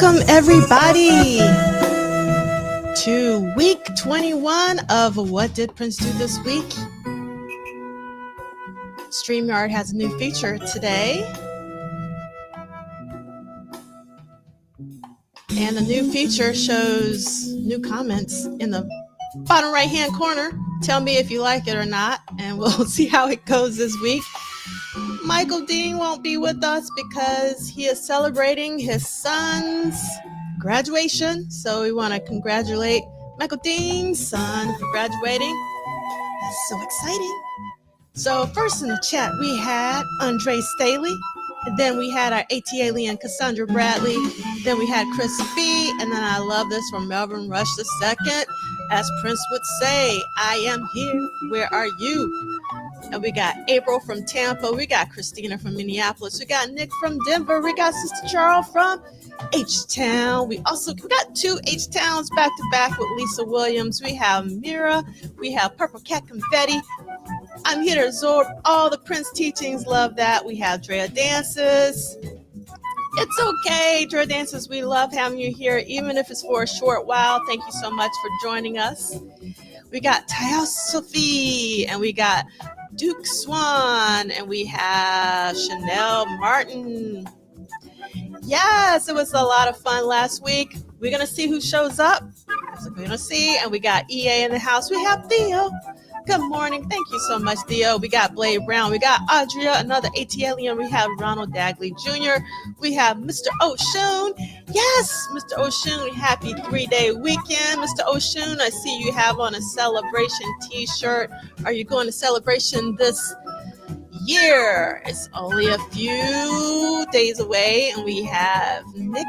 Welcome everybody to week 21 of What Did Prince Do This Week? StreamYard has a new feature today. And the new feature shows new comments in the bottom right-hand corner. Tell me if you like it or not, and we'll see how it goes this week. Michael Dean won't be with us because he is celebrating his son's graduation. So we want to congratulate Michael Dean's son for graduating. That's so exciting. So first in the chat, we had Andre Staley. And then we had our ATA Lee and Cassandra Bradley. Then we had Chris B. And then I love this from Melvin Rush II. As Prince would say, I am here. Where are you? And we got April from Tampa. We got Christina from Minneapolis. We got Nick from Denver. We got Sister Charles from H-Town. We also got two H-Towns back to back with Lisa Williams. We have Mira. We have Purple Cat Confetti. I'm here to absorb all the Prince teachings. Love that. We have Drea Dances. It's okay, Drea Dances. We love having you here, even if it's for a short while. Thank you so much for joining us. We got Taya Sophie, and we got Duke Swan, and we have Chanel Martin. Yes, it was a lot of fun last week. We're going to see who shows up. We're going to see, and we got EA in the house. We have Theo. Good morning. Thank you so much, Theo. We got Blade Brown. We got Audria, another ATLian. We have Ronald Dagley Jr. We have Mr. Oshun. Yes, Mr. Oshun. Happy 3-day weekend. Mr. Oshun, I see you have on a celebration t-shirt. Are you going to celebration this year? It's only a few days away, and we have Nick.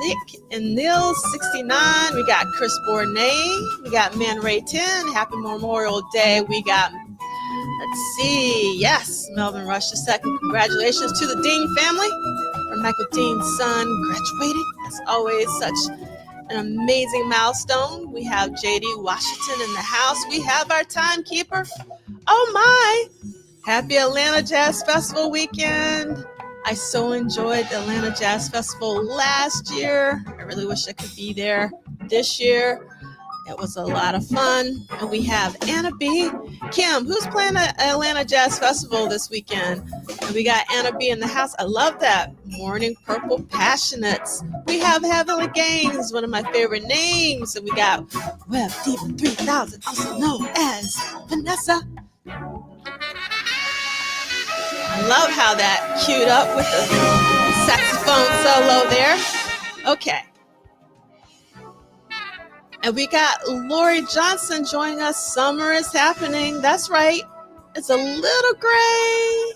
Nick and Neil 69. We got Chris Bournet. We got Man Ray 10. Happy Memorial Day. We got, let's see, yes, Melvin Rush II. Congratulations to the Dean family for Michael Dean's son graduating. That's always such an amazing milestone. We have JD Washington in the house. We have our timekeeper. Oh my! Happy Atlanta Jazz Festival weekend. I so enjoyed the Atlanta Jazz Festival last year. I really wish I could be there this year. It was a lot of fun. And we have Anna B. Kim, who's playing the Atlanta Jazz Festival this weekend? And we got Anna B in the house. I love that. Morning Purple Passionates. We have Heavenly Games, one of my favorite names. And we got Web Diva 3000, also known as Vanessa. I love how that queued up with the saxophone solo there. Okay. And we got Lori Johnson joining us. Summer is happening. That's right. It's a little gray.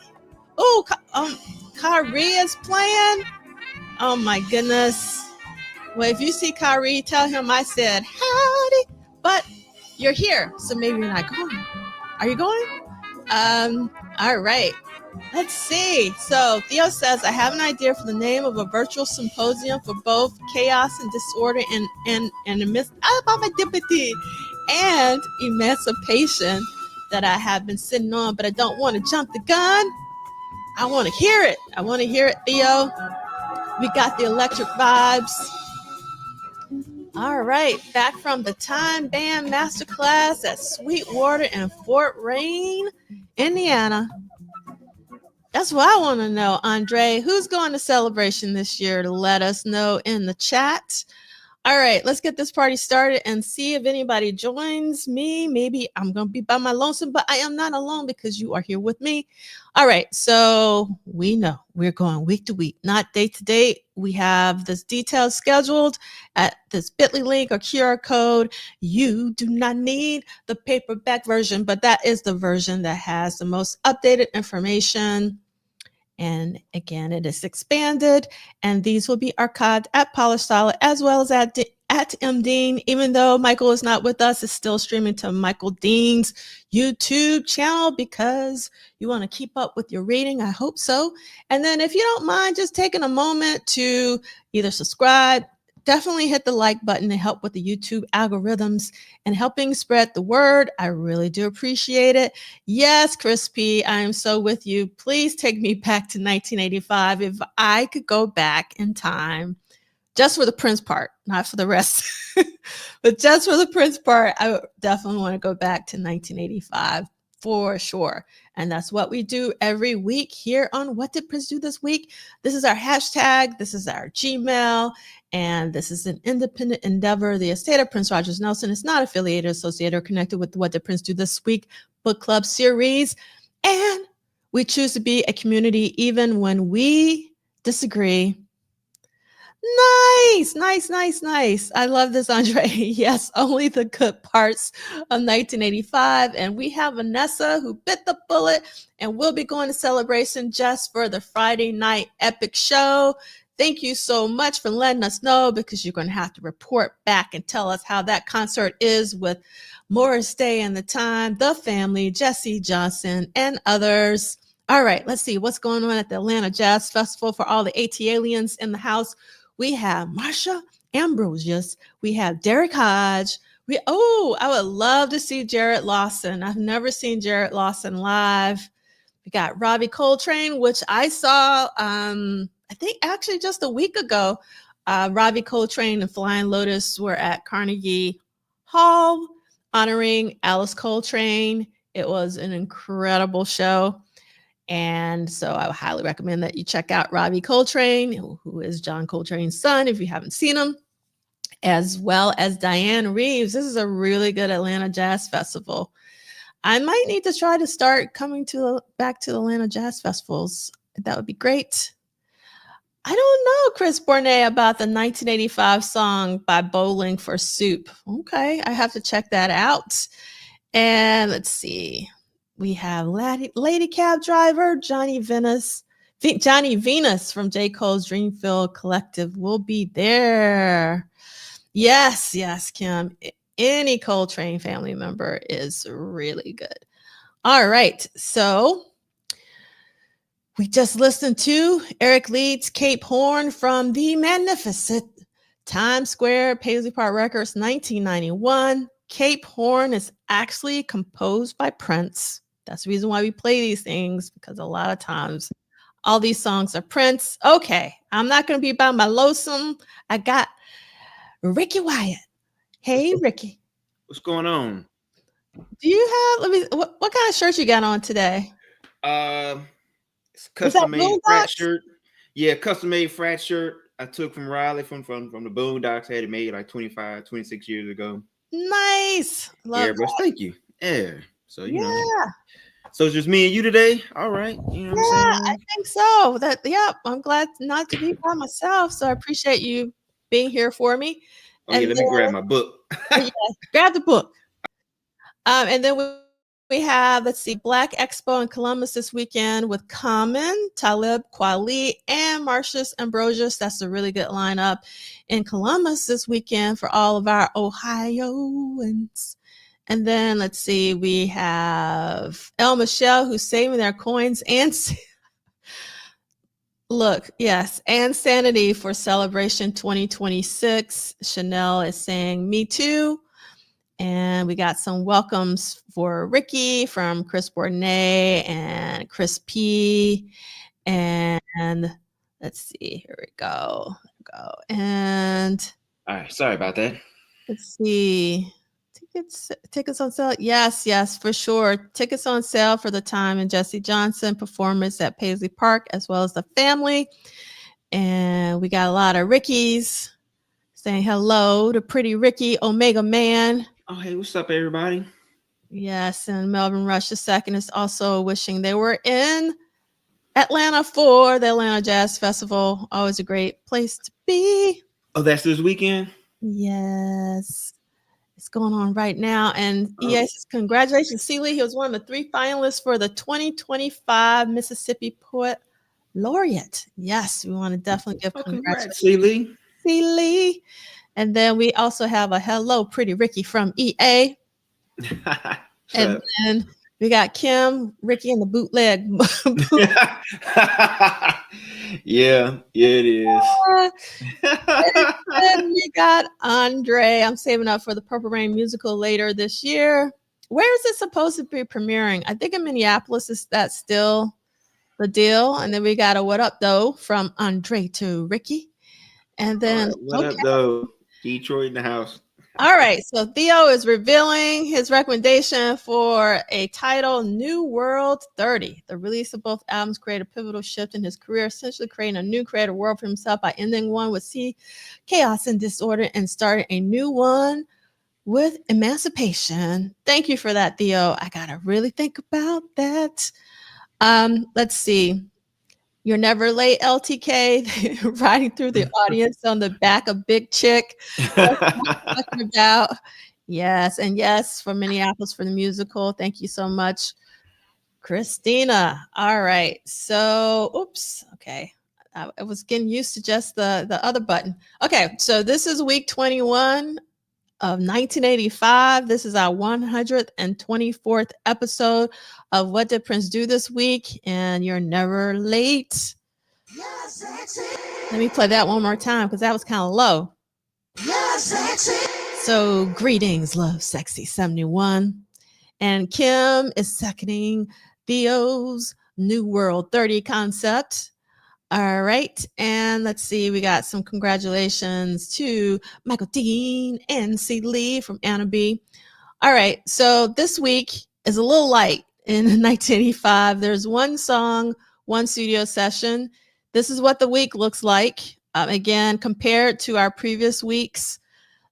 Oh, Kyrie is playing. Oh my goodness. Well, if you see Kyrie, tell him I said howdy. But you're here, so maybe you're not going. Are you going? All right. Let's see. So Theo says, I have an idea for the name of a virtual symposium for both chaos and disorder and emancipation that I have been sitting on, but I don't want to jump the gun. I want to hear it. I want to hear it, Theo. We got the electric vibes. All right. Back from the Time Band Masterclass at Sweetwater and Fort Wayne, Indiana. That's what I want to know, Andre. Who's going to celebration this year? To let us know in the chat. All right, let's get this party started and see if anybody joins me. Maybe I'm going to be by my lonesome, but I am not alone because you are here with me. All right, so we know we're going week to week, not day to day. We have this details scheduled at this bit.ly link or QR code. You do not need the paperback version, but that is the version that has the most updated information. And again, it is expanded, and these will be archived at Polished Solid as well as at M. Dean. Even though Michael is not with us, it's still streaming to Michael Dean's YouTube channel because you want to keep up with your reading. I hope so. And then if you don't mind just taking a moment to either subscribe, definitely hit the like button to help with the YouTube algorithms and helping spread the word. I really do appreciate it. Yes, Chris P, I am so with you. Please take me back to 1985. If I could go back in time, just for the Prince part, not for the rest, but just for the Prince part, I would definitely want to go back to 1985 for sure. And that's what we do every week here on What Did Prince Do This Week? This is our hashtag, this is our Gmail, and this is an independent endeavor. The estate of Prince Rogers Nelson is not affiliated, associated, or connected with the What Did Prince Do This Week book club series. And we choose to be a community even when we disagree. Nice. I love this, Andre. Yes, only the good parts of 1985. And we have Vanessa who bit the bullet and will be going to Celebration just for the Friday night epic show. Thank you so much for letting us know, because you're going to have to report back and tell us how that concert is with Morris Day and the Time, the family, Jesse Johnson, and others. All right, let's see what's going on at the Atlanta Jazz Festival for all the AT aliens in the house. We have Marsha Ambrosius. We have Derek Hodge. I would love to see Jared Lawson. I've never seen Jared Lawson live. We got Robbie Coltrane, which I saw, I think actually just a week ago. Robbie Coltrane and Flying Lotus were at Carnegie Hall honoring Alice Coltrane. It was an incredible show. And so I would highly recommend that you check out Robbie Coltrane, who is John Coltrane's son, if you haven't seen him, as well as Diane Reeves. This is a really good Atlanta Jazz Festival. I might need to try to start coming back to Atlanta Jazz Festivals. That would be great. I don't know, Chris Bournet, about the 1985 song by Bowling for Soup. Okay, I have to check that out. And let's see. We have Lady Cab Driver, Johnny Venus from J. Cole's Dreamfield Collective will be there. Yes, Kim. Any Coltrane family member is really good. All right. So we just listened to Eric Leeds' Cape Horn from the magnificent Times Square Paisley Park Records, 1991. Cape Horn is actually composed by Prince. That's the reason why we play these things, because a lot of times all these songs are Prince. Okay, I'm not going to be by my lonesome. I got Ricky Wyatt. Hey, Ricky. What's going on? Do you have, what kind of shirt you got on today? It's custom-made frat shirt. Yeah, custom-made frat shirt I took from Raleigh from the Boondocks. I had it made like 25, 26 years ago. Nice. Love bro. Thank you. Yeah. So, you know. So it's just me and you today? All right. You know what I'm saying? I think so. I'm glad not to be by myself. So I appreciate you being here for me. Let me grab my book. Grab the book. And then we have, Black Expo in Columbus this weekend with Common, Talib Kweli, and Marcius Ambrosius. That's a really good lineup in Columbus this weekend for all of our Ohioans. And then we have El Michelle, who's saving their coins and and Sanity for Celebration 2026. Chanel is saying me too. And we got some welcomes for Ricky from Chris Bournet and Chris P. And let's see, here we go. And all right, sorry about that. Let's see. Tickets on sale. Yes, for sure. Tickets on sale for the Time and Jesse Johnson performance at Paisley Park, as well as the family. And we got a lot of Rickies saying hello to Pretty Ricky, Omega Man. Oh, hey, what's up, everybody? Yes, and Melvin Rush II is also wishing they were in Atlanta for the Atlanta Jazz Festival. Always a great place to be. Oh, that's this weekend? Yes. It's going on right now. And yes, congratulations, Celie. He was one of the 3 finalists for the 2025 Mississippi Poet Laureate. Yes, we want to definitely give congratulations. Celie. And then we also have a hello, Pretty Ricky from EA. And then We got Kim, Ricky, and the bootleg. Yeah, it is. And we got Andre. I'm saving up for the Purple Rain musical later this year. Where is it supposed to be premiering? I think in Minneapolis. Is that still the deal? And then we got a what up though from Andre to Ricky. And then right, what up though? Detroit in the house. All right, so Theo is revealing his recommendation for a title, New World 30. The release of both albums created a pivotal shift in his career, essentially creating a new creative world for himself by ending one with chaos and disorder and starting a new one with emancipation. Thank you for that, Theo. I got to really think about that. Let's see. You're never late, LTK, riding through the audience on the back of Big Chick. Talking about. Yes, and yes, for Minneapolis for the musical. Thank you so much, Christina. All right. So, oops. Okay. I was getting used to just the other button. Okay. So this is week 21 of 1985. This is our 124th episode of What Did Prince Do This Week? And you're never late. Yeah, sexy. Let me play that one more time because that was kind of low. Yeah, sexy. So greetings, Love Sexy 71. And Kim is seconding Theo's New World 30 concept. All right. And let's see. We got some congratulations to Michael Dean and C. Lee from Anna B. All right. So this week is a little light in 1985. There's one song, one studio session. This is what the week looks like. Again, compared to our previous weeks,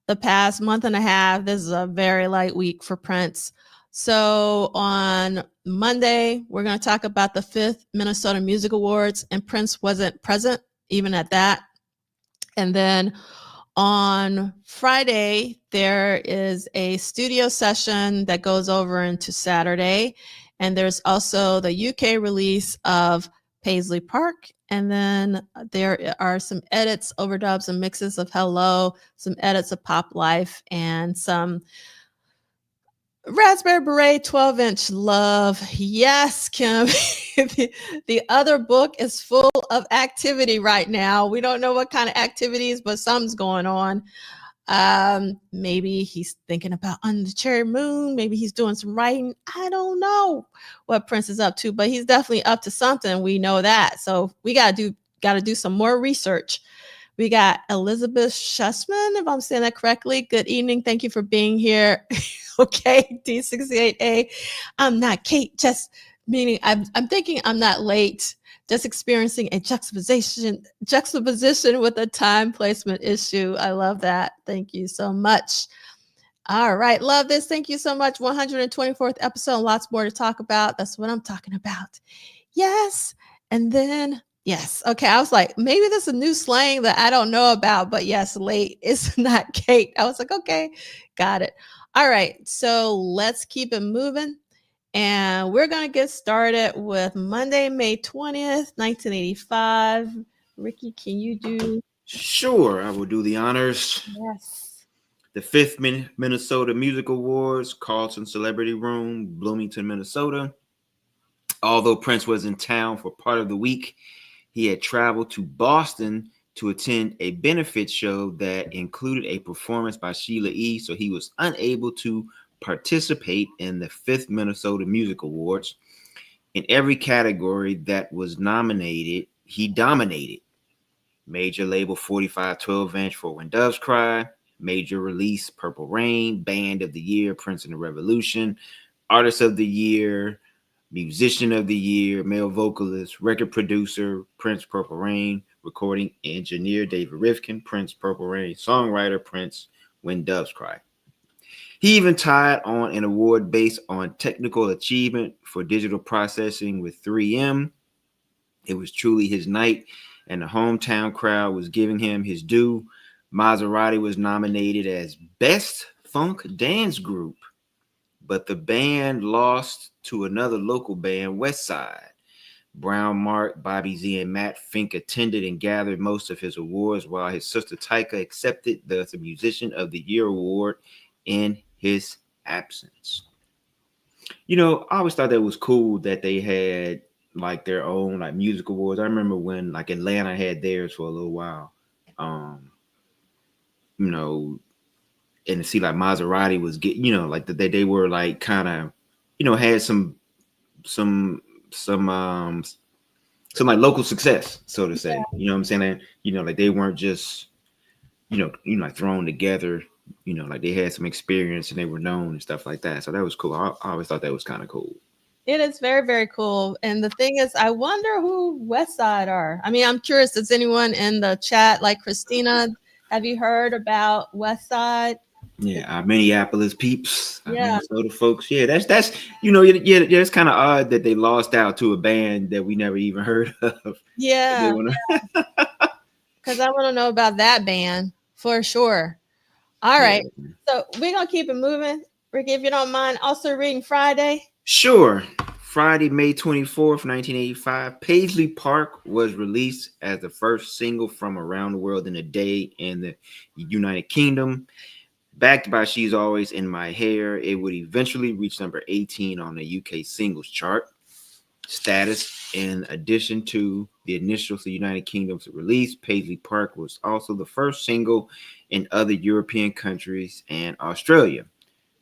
the past month and a half, this is a very light week for Prince. So on Monday, we're going to talk about the 5th Minnesota Music Awards, and Prince wasn't present even at that. And then on Friday, there is a studio session that goes over into Saturday. And there's also the UK release of Paisley Park. And then there are some edits, overdubs, and mixes of Hello, some edits of Pop Life, and some Raspberry Beret 12-inch love. Yes, Kim. The other book is full of activity right now. We don't know what kind of activities, but something's going on. Maybe he's thinking about Under the Cherry Moon. Maybe he's doing some writing. I don't know what Prince is up to, but he's definitely up to something. We know that. So we got to do some more research. We got Elizabeth Schussman, if I'm saying that correctly. Good evening. Thank you for being here. Okay, D68A. I'm not Kate, just meaning I'm thinking I'm not late, just experiencing a juxtaposition with a time placement issue. I love that. Thank you so much. All right, love this. Thank you so much. 124th episode, lots more to talk about. That's what I'm talking about. Yes. And then yes. Okay. I was like, maybe this is a new slang that I don't know about, but yes, late is not Kate. I was like, okay, got it. All right. So let's keep it moving. And we're going to get started with Monday, May 20th, 1985. Ricky, can you do? Sure. I will do the honors. Yes. The 5th Minnesota Music Awards, Carlton Celebrity Room, Bloomington, Minnesota. Although Prince was in town for part of the week, he had traveled to Boston to attend a benefit show that included a performance by Sheila E., so he was unable to participate in the 5th Minnesota Music Awards. In every category that was nominated, he dominated. Major label 45 12-inch for When Doves Cry, major release Purple Rain, Band of the Year, Prince and the Revolution, Artist of the Year, Musician of the Year, Male Vocalist, Record Producer, Prince, Purple Rain, Recording Engineer, David Rifkin, Prince, Purple Rain, Songwriter, Prince, When Doves Cry. He even tied on an award based on technical achievement for digital processing with 3M. It was truly his night, and the hometown crowd was giving him his due. Maserati was nominated as Best Funk Dance Group, but the band lost to another local band, West Side. Brown Mark, Bobby Z, and Matt Fink attended and gathered most of his awards, while his sister Tyka accepted the Musician of the Year award in his absence. I always thought that was cool that they had like their own like music awards. I remember when like Atlanta had theirs for a little while. Um, you know, and to see like Maserati was like they were like kind of, had some some um some like local success, so to say. You know what I'm saying? And, like they weren't just, like thrown together. Like they had some experience and they were known and stuff like that. So that was cool. I always thought that was kind of cool. It is very, very cool. And the thing is, I wonder who West Side are. I mean, I'm curious, does anyone in the chat, like Christina, have you heard about West Side? Yeah, our Minneapolis peeps, our Yeah. Minnesota folks. Yeah, that's yeah, it's kind of odd that they lost out to a band that we never even heard of. Yeah. Because I want to know about that band for sure. All right. Yeah. So we're going to keep it moving. Ricky, if you don't mind, also reading Friday. Sure. Friday, May 24th, 1985, Paisley Park was released as the first single from Around the World in a Day in the United Kingdom. Backed by She's Always in My Hair, it would eventually reach number 18 on the UK singles chart status. In addition to the initial United Kingdom's release, Paisley Park was also the first single in other European countries and Australia,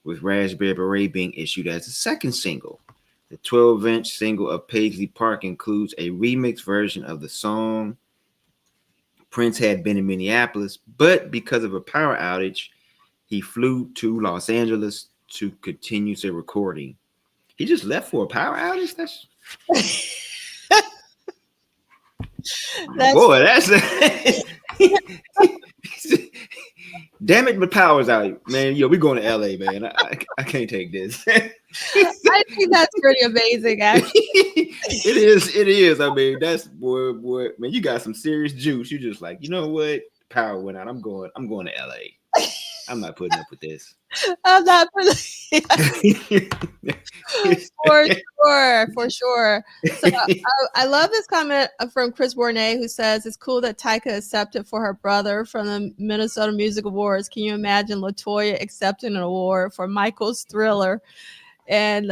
with Raspberry Beret being issued as the second single. The 12-inch single of Paisley Park includes a remix version of the song. Prince had been in Minneapolis, but because of a power outage, he flew to Los Angeles to continue the recording. He just left for a power outage? That's boy, that's damn it, my power's out, man. Yo, we going to LA, man. I can't take this. I think that's pretty amazing, actually. It is. I mean, that's boy, man. You got some serious juice. You just like, you know what? Power went out. I'm going to LA. I'm not putting up with this. I'm not for sure. So I love this comment from Chris Bournet, who says it's cool that Tyka accepted for her brother from the Minnesota Music Awards. Can you imagine LaToya accepting an award for Michael's Thriller? And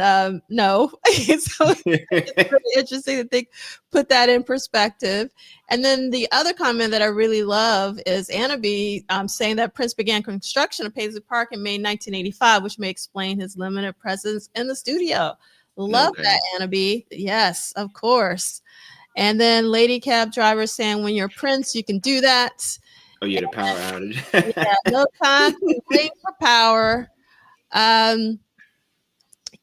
no. So it's really interesting to put that in perspective. And then the other comment that I really love is Anna B saying that Prince began construction of Paisley Park in May 1985, which may explain his limited presence in the studio. Love that, Anna B. Yes, of course. And then Lady Cab Driver saying, when you're Prince, you can do that. Oh, yeah, the power outage. Yeah, no time to wait for power.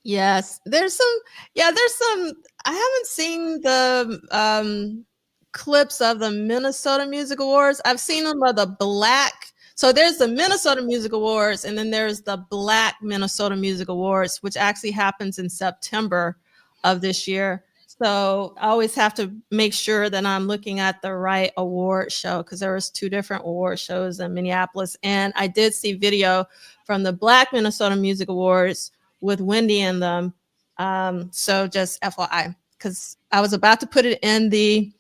Yes, there's some. I haven't seen the clips of the Minnesota Music Awards. I've seen them of the Black. So there's the Minnesota Music Awards, and then there's the Black Minnesota Music Awards, which actually happens in September of this year. So I always have to make sure that I'm looking at the right award show, because there was 2 different award shows in Minneapolis, and I did see video from the Black Minnesota Music Awards with Wendy in them. So just FYI, because I was about to put it in the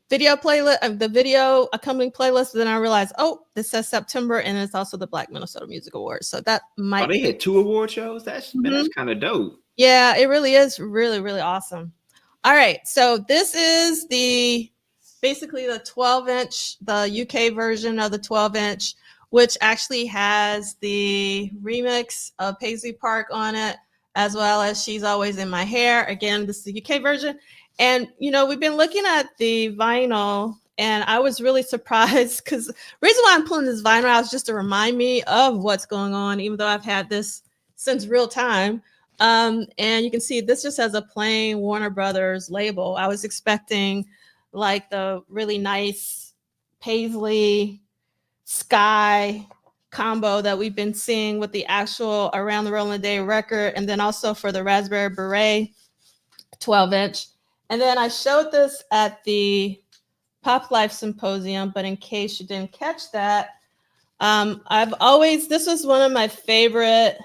video playlist, the video accompanying playlist, but then I realized, oh, this says September, and it's also the Black Minnesota Music Awards. So that might. Oh, they had 2 award shows. That's kind of dope. Yeah, it really is really, really awesome. All right, so this is basically the 12-inch, the UK version of the 12-inch, which actually has the remix of Paisley Park on it, as well as She's Always in My Hair. Again, this is the UK version. And, we've been looking at the vinyl, and I was really surprised, because the reason why I'm pulling this vinyl out is just to remind me of what's going on, even though I've had this since real time. And you can see this just has a plain Warner Brothers label. I was expecting like the really nice Paisley Sky combo that we've been seeing with the actual Around the World in a Day record, and then also for the Raspberry Beret 12-inch. And then I showed this at the Pop Life Symposium, but in case you didn't catch that, this was one of my favorite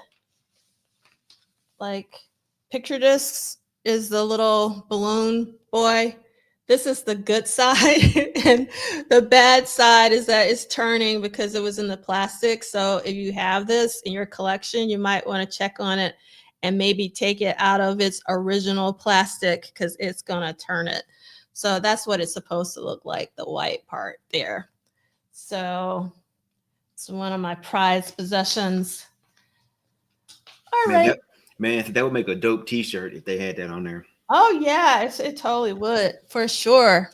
picture discs, is the little balloon boy. This is the good side, and the bad side is that it's turning because it was in the plastic. So if you have this in your collection, you might want to check on it. and maybe take it out of its original plastic because it's going to turn it. So that's what it's supposed to look like, the white part there. So it's one of my prized possessions. All right. That would make a dope t-shirt if they had that on there. Oh, yeah, it totally would, for sure.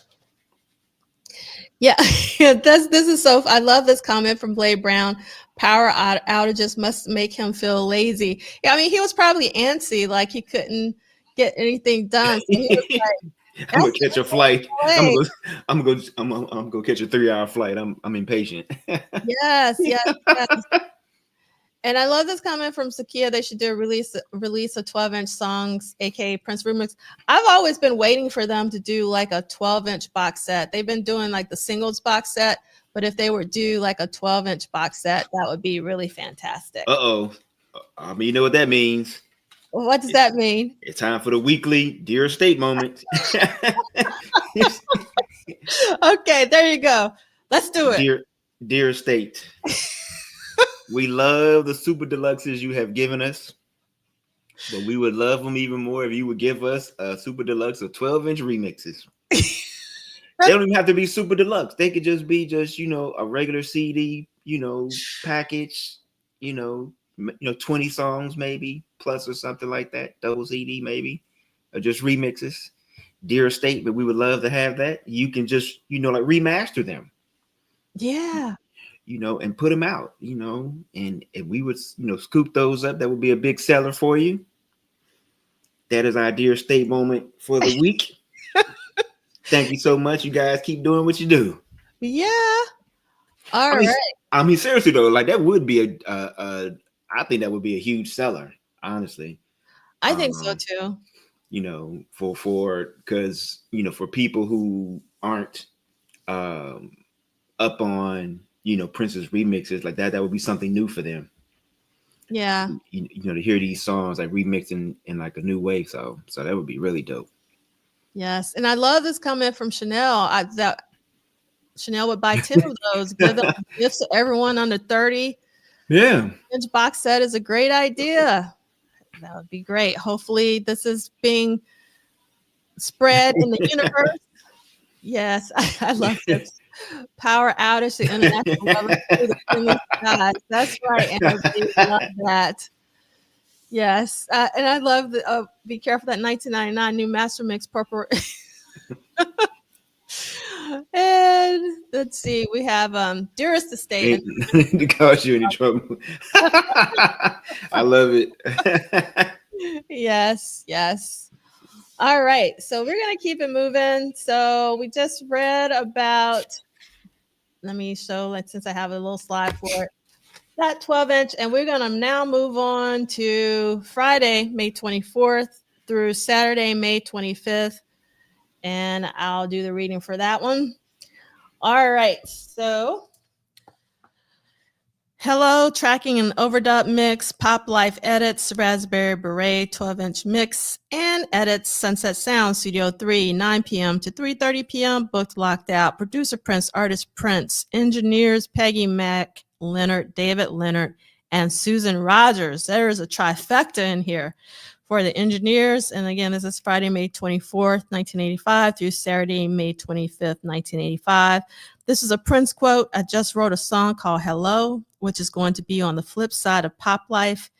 Yeah, this is so. I love this comment from Blade Brown. Power outages must make him feel lazy. Yeah, I mean, he was probably antsy, like he couldn't get anything done. So he was like, I'm gonna catch a flight. I'm gonna go catch a 3-hour flight. I'm impatient. Yes. And I love this comment from Sakia. They should do release a 12-inch songs, aka Prince remix. I've always been waiting for them to do like a 12-inch box set. They've been doing like the singles box set, but if they would do like a 12-inch box set, that would be really fantastic. I mean, you know what that means. What does that mean? It's time for the weekly Dear Estate moment. Okay, there you go. Let's do it. Dear Estate. We love the super deluxes you have given us, but we would love them even more if you would give us a super deluxe of 12-inch remixes. They don't even have to be super deluxe. They could just be a regular CD, package, 20 songs maybe plus or something like that, double CD maybe, or just remixes. Dear Estate, but we would love to have that. You can just like remaster them. Yeah. And put them out, and if we would, scoop those up, that would be a big seller for you. That is our Dear Estate moment for the week. Thank you so much. You guys keep doing what you do. Yeah. All right. I mean, seriously though, like that would be I think that would be a huge seller, honestly. I think so too. Because for people who aren't up on Prince's remixes like that would be something new for them. Yeah. To hear these songs like remixed in like a new way. So that would be really dope. Yes. And I love this comment from Chanel. That Chanel would buy 10 of those, give them gifts to everyone under 30. Yeah. Inch box set is a great idea. That would be great. Hopefully this is being spread in the universe. Yes, I love this. Power outage, the international level through the friendly skies. That's right, Energy. Love that. Yes, and I love the be careful that 1999 new master mix purple. And let's see, we have Dearest Estate to cause you any trouble. I love it. Yes. All right, so we're gonna keep it moving. So we just read about. Let me show, since I have a little slide for it, that 12-inch, and we're gonna now move on to Friday, May 24th through Saturday, May 25th, and I'll do the reading for that one. All right, so. Hello, tracking an overdub mix, Pop Life edits, Raspberry Beret 12-inch mix, and edits, Sunset Sound, Studio 3, 9 p.m. to 3:30 p.m., booked, locked out. Producer Prince, artist Prince, engineers Peggy Mack, Leonard, David Leonard, and Susan Rogers. There is a trifecta in here for the engineers. And again, this is Friday, May 24th, 1985 through Saturday, May 25th, 1985. This is a Prince quote. I just wrote a song called Hello, which is going to be on the flip side of Pop Life.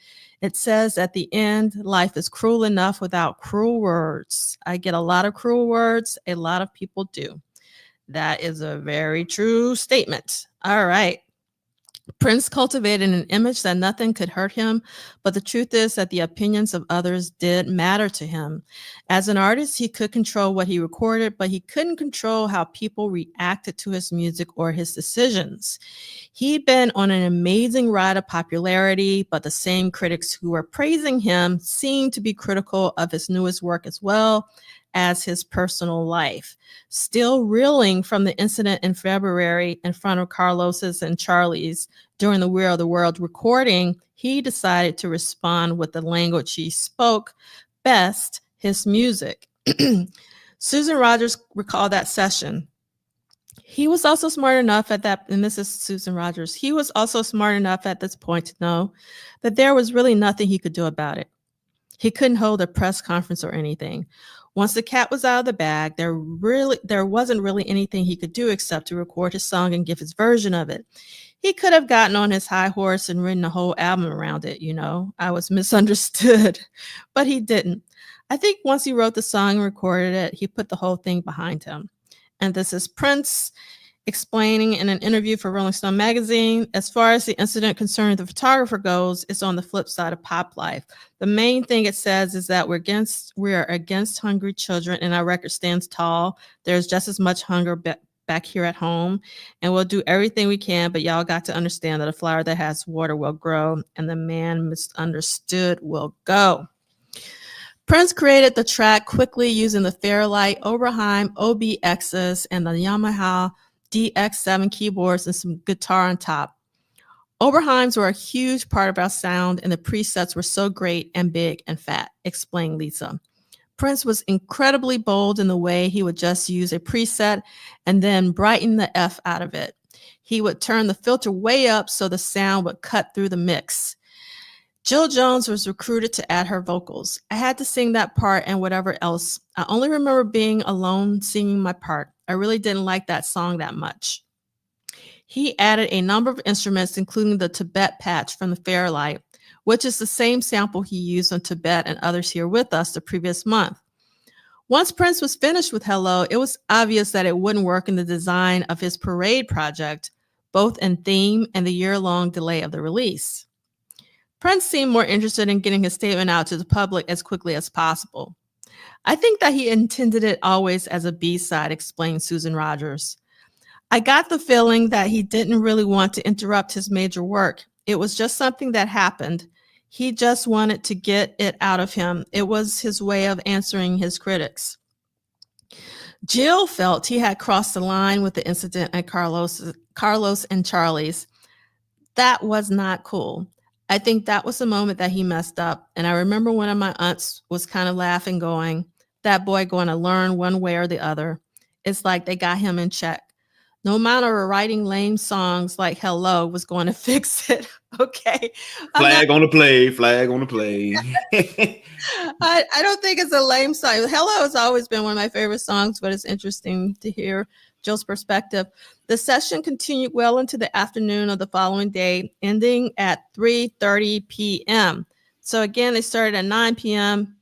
It says at the end, life is cruel enough without cruel words. I get a lot of cruel words. A lot of people do. That is a very true statement. All right. Prince cultivated an image that nothing could hurt him, but the truth is that the opinions of others did matter to him. As an artist, he could control what he recorded, but he couldn't control how people reacted to his music or his decisions. He'd been on an amazing ride of popularity, but the same critics who were praising him seemed to be critical of his newest work as well as his personal life. Still reeling from the incident in February in front of Carlos's and Charlie's during the We Are the World recording, he decided to respond with the language he spoke best, his music. Susan Rogers recalled that session. He was also smart enough at that, and this is Susan Rogers, he was also smart enough at this point to know that there was really nothing he could do about it. He couldn't hold a press conference or anything. Once the cat was out of the bag, there wasn't really anything he could do except to record his song and give his version of it. He could have gotten on his high horse and written a whole album around it, you know. I was misunderstood, but he didn't. I think once he wrote the song and recorded it, he put the whole thing behind him. And this is Prince explaining in an interview for Rolling Stone magazine, as far as the incident concerning the photographer goes, it's on the flip side of pop life. The main thing it says is that we are against hungry children, and our record stands tall. There's just as much hunger back here at home, and we'll do everything we can, but y'all got to understand that a flower that has water will grow, and the man misunderstood will go. Prince created the track quickly using the Fairlight Oberheim OBXs and the Yamaha DX7 keyboards and some guitar on top. Oberheims were a huge part of our sound, and the presets were so great and big and fat, explained Lisa. Prince was incredibly bold in the way he would just use a preset and then brighten the F out of it. He would turn the filter way up so the sound would cut through the mix. Jill Jones was recruited to add her vocals. I had to sing that part and whatever else. I only remember being alone singing my part. I really didn't like that song that much. He added a number of instruments, including the Tibet patch from the Fairlight, which is the same sample he used on Tibet and Others Here With Us the previous month. Once Prince was finished with Hello, it was obvious that it wouldn't work in the design of his Parade project, both in theme and the year-long delay of the release. Prince seemed more interested in getting his statement out to the public as quickly as possible. I think that he intended it always as a B-side, explained Susan Rogers. I got the feeling that he didn't really want to interrupt his major work. It was just something that happened. He just wanted to get it out of him. It was his way of answering his critics. Jill felt he had crossed the line with the incident at Carlos and Charlie's. That was not cool. I think that was the moment that he messed up. And I remember one of my aunts was kind of laughing, going, that boy going to learn one way or the other. It's like they got him in check. No matter writing lame songs like Hello was going to fix it. Okay. Flag on the play, flag on the play. I don't think it's a lame song. Hello has always been one of my favorite songs, but it's interesting to hear Jill's perspective. The session continued well into the afternoon of the following day, ending at 3:30 p.m. So again, they started at 9 p.m.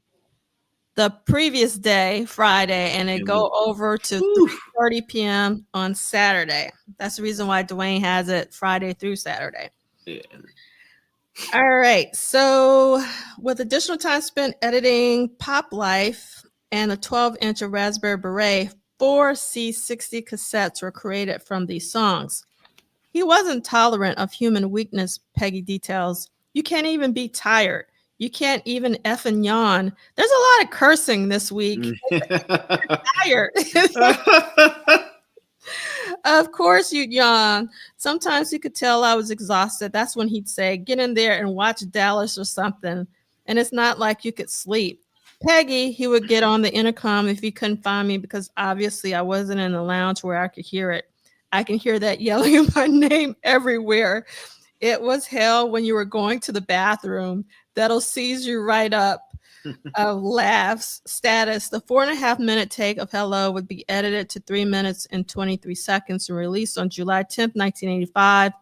the previous day, Friday, and it go over to 3:30 p.m. on Saturday. That's the reason why Duane has it Friday through Saturday. Yeah. All right. So with additional time spent editing Pop Life and a 12-inch of Raspberry Beret, 4 C60 cassettes were created from these songs. He wasn't tolerant of human weakness, Peggy details. You can't even be tired. You can't even F and yawn. There's a lot of cursing this week. Tired. Of course you'd yawn. Sometimes you could tell I was exhausted. That's when he'd say, get in there and watch Dallas or something. And it's not like you could sleep. Peggy, he would get on the intercom if he couldn't find me, because obviously I wasn't in the lounge where I could hear it. I can hear that yelling of my name everywhere. It was hell when you were going to the bathroom. That'll seize you right up. Laughs. Status. The 4.5-minute take of Hello would be edited to 3 minutes and 23 seconds and released on July 10th, 1985,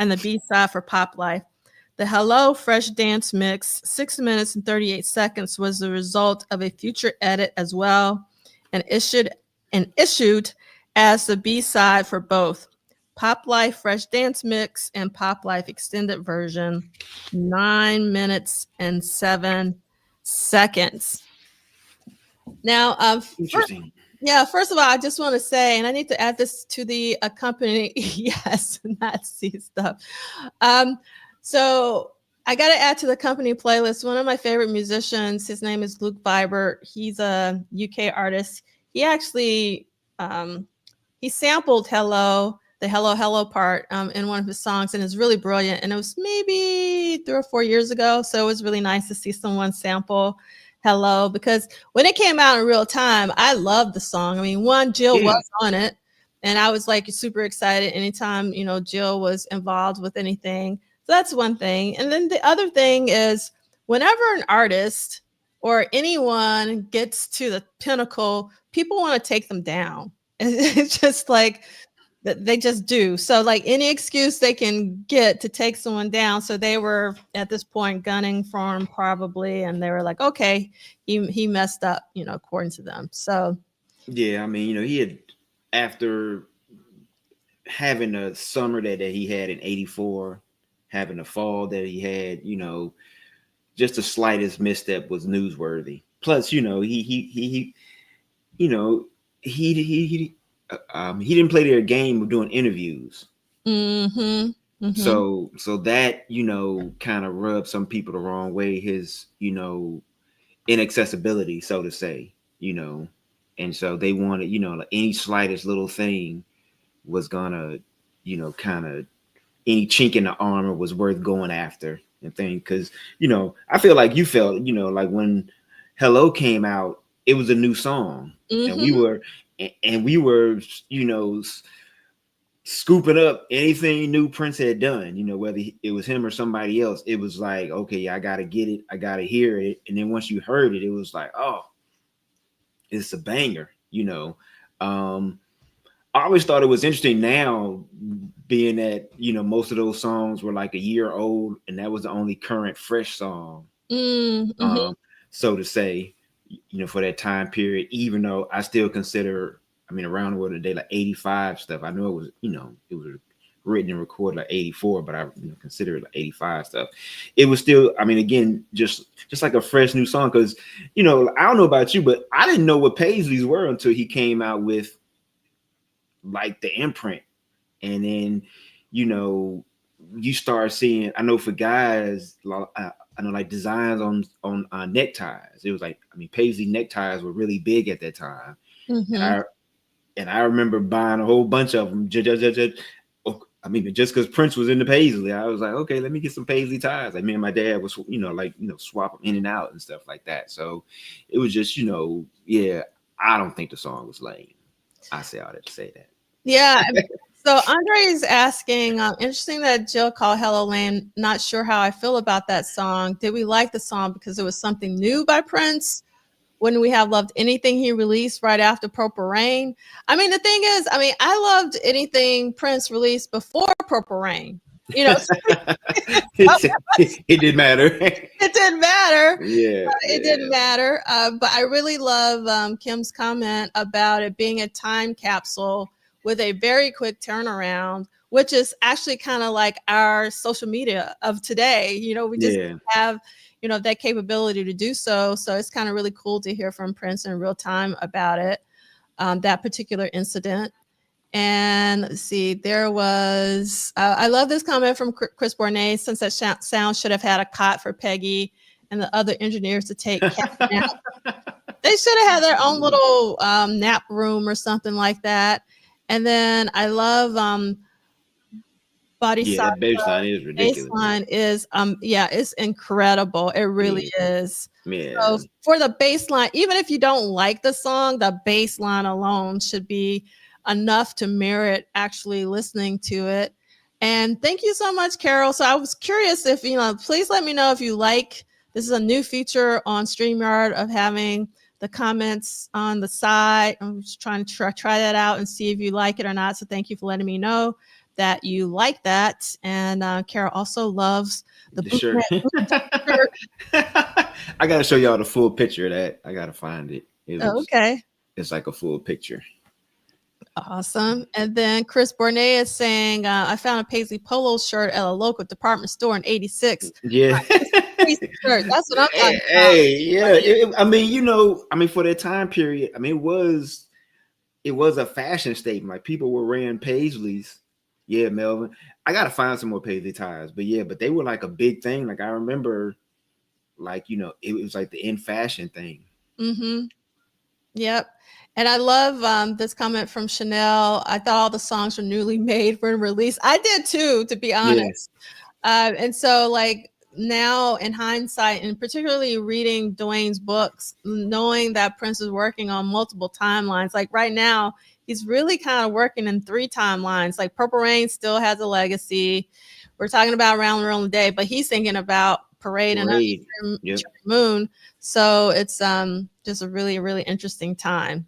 and the B-side for Pop Life. The Hello Fresh Dance Mix, 6 minutes and 38 seconds, was the result of a future edit as well, and issued as the B-side for both Pop Life Fresh Dance Mix and Pop Life Extended Version, 9 minutes and 7 seconds. Now, first of all, I just want to say, and I need to add this to the accompanying, yes, Nazi stuff. So I got to add to the company playlist one of my favorite musicians. His name is Luke Vibert. He's a UK artist. He actually he sampled Hello, the Hello Hello part in one of his songs, and it's really brilliant. And it was maybe 3 or 4 years ago, so it was really nice to see someone sample Hello, because when it came out in real time, I loved the song. I mean, Jill was on it, and I was like super excited anytime Jill was involved with anything. So that's one thing. And then the other thing is, whenever an artist or anyone gets to the pinnacle, people want to take them down. It's just like they just do. So like any excuse they can get to take someone down. So they were at this point gunning for him probably, and they were like, okay, he messed up, according to them. So yeah, I mean, he had, after having a summer that he had in '84, having a fall that he had, just the slightest misstep was newsworthy. Plus, he didn't play their game of doing interviews. mm-hmm, mm-hmm. So that, kind of rubbed some people the wrong way, his, inaccessibility, so to say, and so they wanted, like any slightest little thing was gonna, kind of, any chink in the armor was worth going after and thing. Because, I feel like you felt, like when Hello came out, it was a new song. Mm-hmm. And we were, scooping up anything new Prince had done, whether it was him or somebody else. It was like, okay, I gotta get it, I gotta hear it. And then once you heard it, it was like, oh, it's a banger. I always thought it was interesting now, being that, most of those songs were like a year old, and that was the only current fresh song, mm-hmm. So to say, for that time period, even though I still consider, around the world today, like 85 stuff. I know it was, it was written and recorded like 84, but I consider it like 85 stuff. It was still, again, just like a fresh new song. Because, I don't know about you, but I didn't know what Paisley's were until he came out with like the imprint. And then, you start seeing, I know for guys, I know like designs on neckties. It was like, Paisley neckties were really big at that time. Mm-hmm. And I remember buying a whole bunch of them. Just because Prince was in the Paisley, I was like, okay, let me get some Paisley ties. Like me and my dad was, swap them in and out and stuff like that. So it was just, yeah, I don't think the song was lame. I say all that to say that. Yeah. So Andre is asking, interesting that Jill called Hello Lane. Not sure how I feel about that song. Did we like the song because it was something new by Prince? Wouldn't we have loved anything he released right after Purple Rain? The thing is, I loved anything Prince released before Purple Rain. It didn't matter. It didn't matter. Yeah, it didn't matter. But I really love Kim's comment about it being a time capsule with a very quick turnaround, which is actually kind of like our social media of today. We just have that capability to do so. So it's kind of really cool to hear from Prince in real time about it, that particular incident. And let's see, there was, I love this comment from Chris Bournet, since that sound should have had a cot for Peggy and the other engineers to take nap. They should have had their own little nap room or something like that. And then I love Body that baseline is ridiculous. Baseline is it's incredible. It really is. Yeah. So for the baseline, even if you don't like the song, the baseline alone should be enough to merit actually listening to it. And thank you so much, Carol. So I was curious if, please let me know if you like, this is a new feature on StreamYard of having the comments on the side. I'm just trying to try that out and see if you like it or not. So thank you for letting me know that you like that. And Carol also loves the shirt. I gotta show y'all the full picture of that. I gotta find it. Okay. It's like a full picture. Awesome. And then Chris Bournet is saying, I found a Paisley Polo shirt at a local department store in '86. Yeah. That's what I'm talking about. Hey, yeah. For that time period, it was a fashion statement. Like people were wearing Paisleys. Yeah, Melvin. I gotta find some more Paisley ties, but they were like a big thing. Like I remember, it was like the in fashion thing. Mm-hmm. Yep. And I love this comment from Chanel. I thought all the songs were newly made for release. I did too, to be honest. And so now in hindsight, and particularly reading Duane's books, knowing that Prince is working on multiple timelines, like right now, he's really kind of working in 3 timelines. Like Purple Rain still has a legacy. We're talking about Around the World in a Day, but he's thinking about parade and Parade. Yep. Cherry Moon. So it's just a really, really interesting time.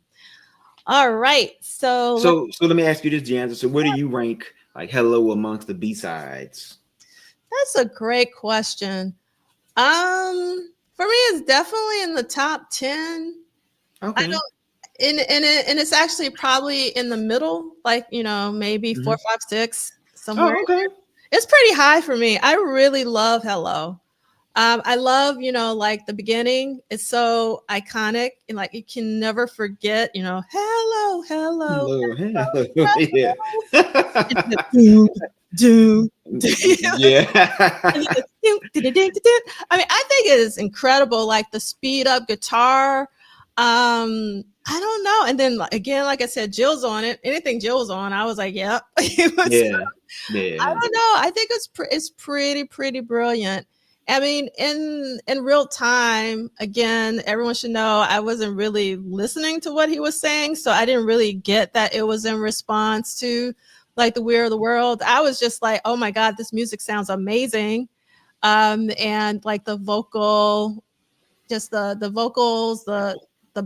All right. So So let me ask you this, Jan. So where do you rank like Hello amongst the B-sides? that's a great question. For me, it's definitely in the top 10. I Okay. don't and it's actually probably in the middle, like maybe Mhm. 4, 5, 6, somewhere. Oh, okay. It's pretty high for me. I really love Hello. I love, like the beginning. It's so iconic and like you can never forget, hello, hello, Hello. hello, Yeah. and the doom, doom, Yeah. and the doom, ding, ding, ding, ding. I mean, I think it is incredible, like the speed up guitar. I don't know. And then again, like I said, Jill's on it. Anything Jill's on, I was like, yep. It was Yeah. I Yeah. don't know. I think it's pretty brilliant. I mean, in real time, again, everyone should know I wasn't really listening to what he was saying, so I didn't really get that it was in response to like the We Are the World. I was just like, oh my God, this music sounds amazing. And like the vocal, just the vocals, the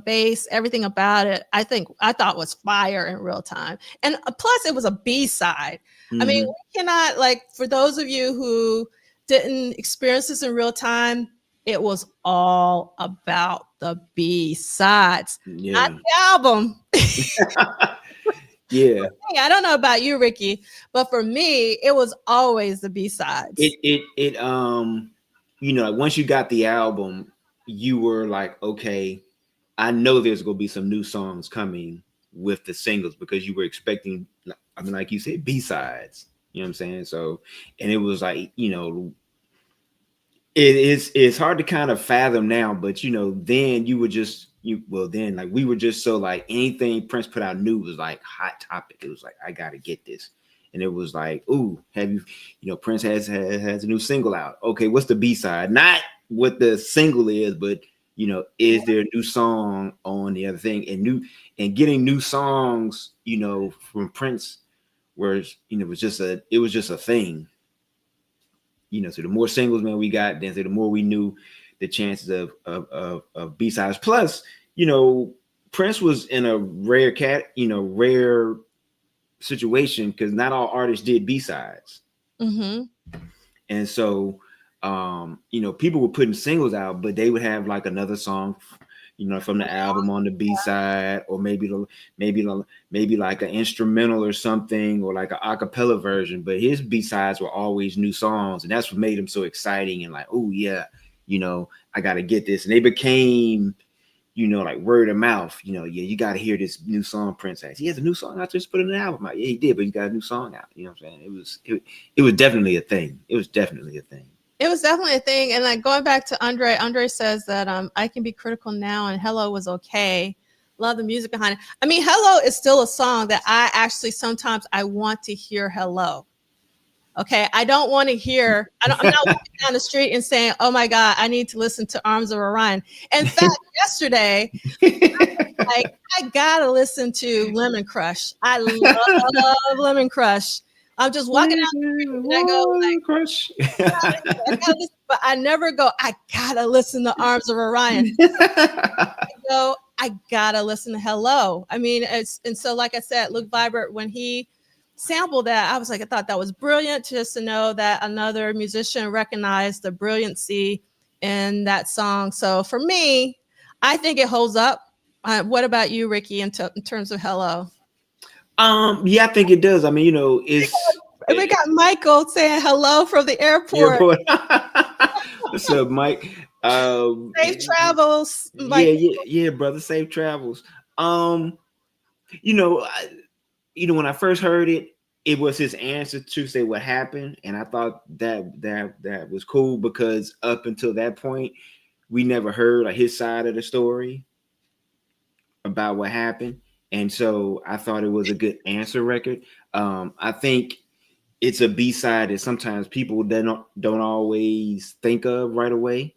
bass, everything about it, I thought was fire in real time. And plus it was a B-side. I mean, Mhm. we cannot, like, for those of you who didn't experience this in real time, it was all about the B-sides, not Yeah. the album. Yeah. Hey, I don't know about you, Ricky, but for me, it was always the B-sides. Like once you got the album, you were like, okay, I know there's gonna be some new songs coming with the singles because you were expecting, I mean, like you said, B-sides. You know what I'm saying? So, and it was like, it's hard to kind of fathom now, but then you would just then like we were just so like anything Prince put out new was like hot topic. It was like I gotta get this, and it was like, ooh, have Prince has a new single out. Okay, what's the B-side? Not what the single is, but is there a new song on the other thing? And getting new songs, from Prince, whereas it was just a thing. So the more singles, man, we got, then so the more we knew the chances of B-sides. Plus, Prince was in a rare situation because not all artists did B-sides. Mm-hmm. And so people were putting singles out, but they would have like another song, from the album on the B-side, or maybe like an instrumental or something, or like an acapella version. But his B-sides were always new songs, and that's what made them so exciting and like, oh yeah, I gotta get this. And they became, like word of mouth, yeah, you gotta hear this new song Prince has. He has a new song out, just put an album out. Yeah, he did, but he got a new song out. You know what I'm saying? It was definitely a thing. It was definitely a thing. It was definitely a thing. And like going back to Andre says that I can be critical now and Hello was okay. Love the music behind it. I mean, Hello is still a song that I actually sometimes I want to hear Hello. Okay. I don't want to hear, I'm not walking down the street and saying, oh my God, I need to listen to Arms of Orion. In fact, yesterday, like, I gotta listen to Lemon Crush. I love Lemon Crush. I'm just walking down the street and I go like, Crush. but I never go, I gotta listen to Arms of Orion. I gotta listen to Hello. I mean, and so like I said, Luke Vibert, when he sampled that, I was like, I thought that was brilliant just to know that another musician recognized the brilliancy in that song. So for me, I think it holds up. What about you, Ricky, in terms of Hello? Yeah, I think it does. I mean, We got Michael saying hello from the airport. What's up, Mike? Safe travels, Mike. Yeah, brother. Safe travels. You know, when I first heard it, it was his answer to say what happened, and I thought that was cool because up until that point, we never heard like his side of the story about what happened, and so I thought it was a good answer record. I think it's a B-side that sometimes people don't always think of right away.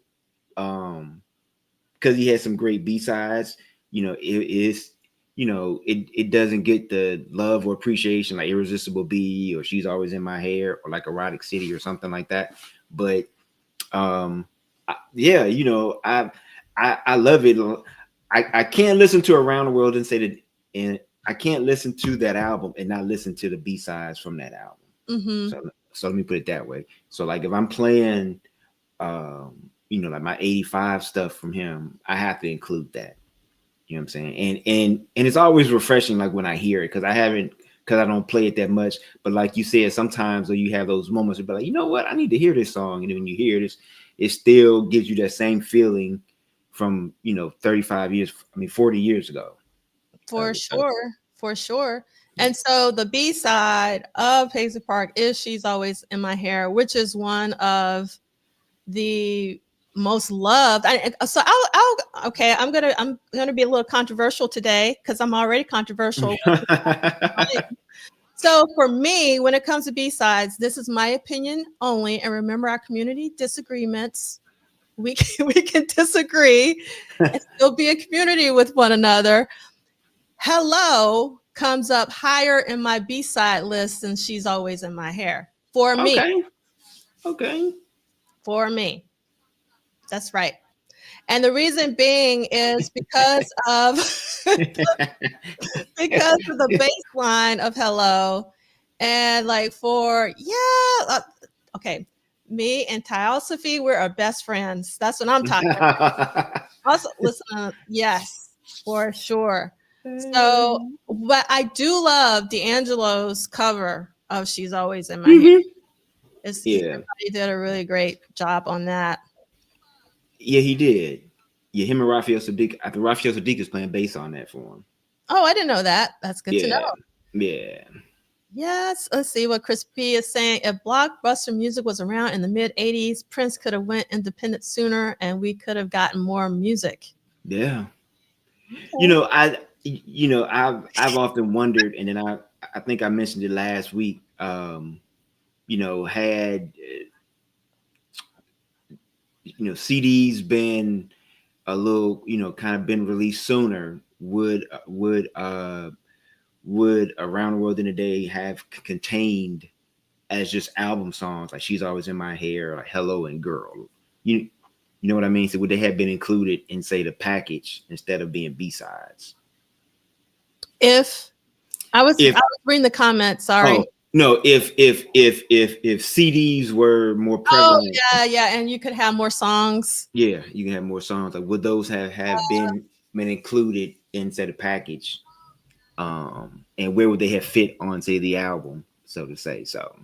Because he has some great B-sides. It doesn't get the love or appreciation like Irresistible B or She's Always in My Hair or like Erotic City or something like that. But Yeah, I love it. I can't listen to Around the World and say that, and I can't listen to that album and not listen to the B-sides from that album. Mm-hmm. So let me put it that way. So like if I'm playing, like my 85 stuff from him, I have to include that. You know what I'm saying? And it's always refreshing, like when I hear it, because I don't play it that much. But like you said, sometimes you have those moments where you're like, you know what, I need to hear this song. And then when you hear this, it still gives you that same feeling from 40 years ago. For sure. And so the B-side of Paisley Park is She's Always in My Hair, which is one of the most loved. So I'm gonna be a little controversial today because I'm already controversial. So for me, when it comes to B-sides, this is my opinion only. And remember, our community disagreements. We can disagree and still be a community with one another. Hello comes up higher in my B-side list than She's Always in My Hair. For me. Okay. For me. That's right. And the reason being is because of the bass line of Hello. And like okay. Me and Teosophy, we're our best friends. That's what I'm talking about. Also, listen, yes, for sure. So, but I do love D'Angelo's cover of She's Always in My Hair. He did a really great job on that. Yeah, he did. Yeah, him and Raphael Sadiq. I think Raphael Sadiq is playing bass on that for him. Oh, I didn't know that. That's good to know. Yeah. Yes. Let's see what Chris P is saying. If blockbuster music was around in the mid 80s, Prince could have went independent sooner and we could have gotten more music. Yeah. Okay. I've often wondered, and then I think I mentioned it last week. Had CDs been a little, kind of been released sooner, would Around the World in a Day have contained as just album songs like She's Always in My Hair, like Hello and Girl? You know what I mean? So would they have been included in, say, the package instead of being B-sides? If I was reading the comments, sorry. Oh, no, if CDs were more prevalent. Oh yeah, and you could have more songs. Yeah, you can have more songs. Like would those have been included inside the package? And where would they have fit on, say, the album, so to say? So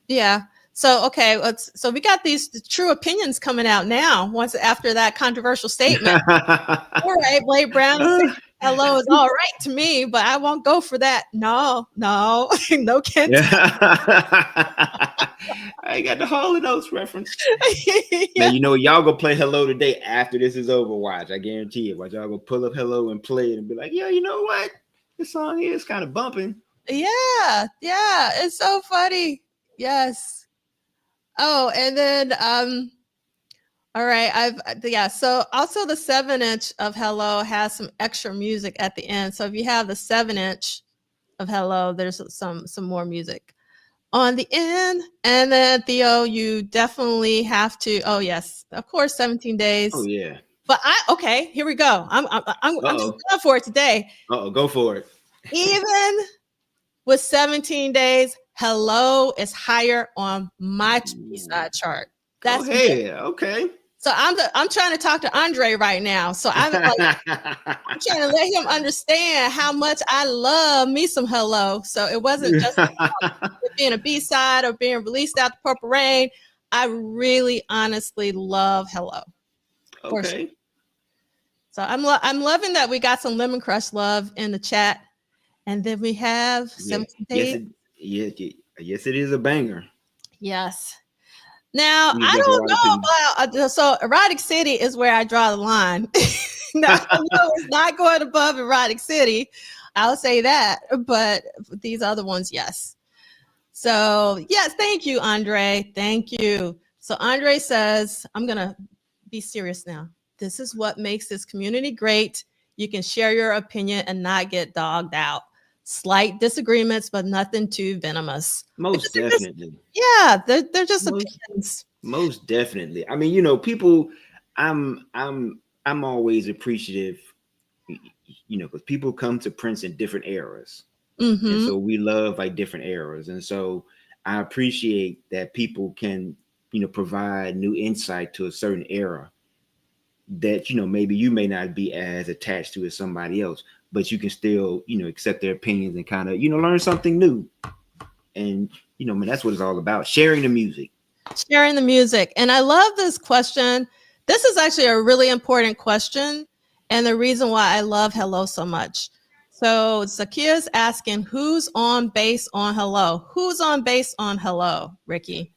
yeah. So okay, so we got these true opinions coming out now. Once after that controversial statement, all right, Blake Brown, Hello is all right to me, but I won't go for that. No, no Kent. I got the Hall & Oates reference. Yeah. Now y'all go play Hello today after this is over. Watch, I guarantee it. Watch, y'all go pull up Hello and play it and be like, yeah, you know what? This song here is kind of bumping. Yeah, it's so funny. Yes. Oh, and then all right, so also the 7-inch of Hello has some extra music at the end. So if you have the 7-inch of Hello, there's some more music on the end. And then Theo, you definitely have to, oh yes, of course, 17 days. Oh yeah. But okay, here we go. I'm just going for it today. Go for it. Even with 17 days, Hello is higher on my B-side chart. That's okay. So I'm trying to talk to Andre right now. So I'm trying to let him understand how much I love me some Hello. So it wasn't just being a B-side or being released out the Purple Rain. I really honestly love Hello. Okay. Sure. So I'm loving that we got some Lemon Crush love in the chat. And then we have 17 days. Yes, it is a banger. Yes. Now, I don't know about, so Erotic City is where I draw the line. Now, it's not going above Erotic City. I'll say that. But these other ones, yes. So, yes, thank you, Andre. Thank you. So, Andre says, I'm going to be serious now. This is what makes this community great. You can share your opinion and not get dogged out. Slight disagreements, but nothing too venomous. Most definitely. They're just opinions. Most definitely. I mean, you know, people. I'm always appreciative, you know, because people come to Prince in different eras, and Mm-hmm. so we love like different eras, and so I appreciate that people can, you know, provide new insight to a certain era that, you know, maybe you may not be as attached to as somebody else, but you can still, you know, accept their opinions and kind of, you know, learn something new. And you know, man, that's what it's all about, sharing the music. Sharing the music. And I love this question. This is actually a really important question. And the reason why I love Hello so much. So Zakia's asking, who's on bass on Hello? Who's on bass on Hello, Ricky?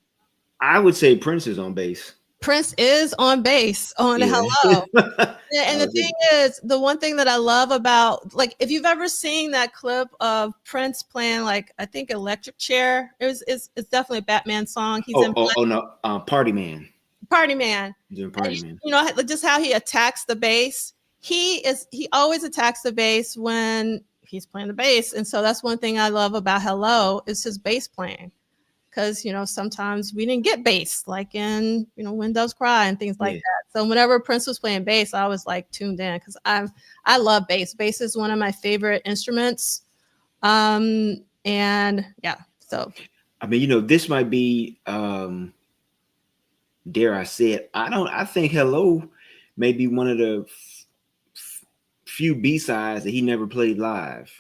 I would say Prince is on bass. Prince is on bass on Yeah. Hello. And I the would thing say, is, the one thing that I love about, like, if you've ever seen that clip of Prince playing, like, I think Electric Chair, it's definitely a Batman song. He's in oh no, Party Man. Party Man. Doing And Party Man. you know, just how he attacks the bass. He always attacks the bass when he's playing the bass. And so that's one thing I love about Hello is his bass playing. Because, you know, sometimes we didn't get bass, like in, you know, When Doves Cry and things like Yeah. that. So whenever Prince was playing bass, I was like tuned in because I love bass. Bass is one of my favorite instruments. And yeah, so I mean, you know, this might be dare I say it, I think Hello may be one of the few B-sides that he never played live.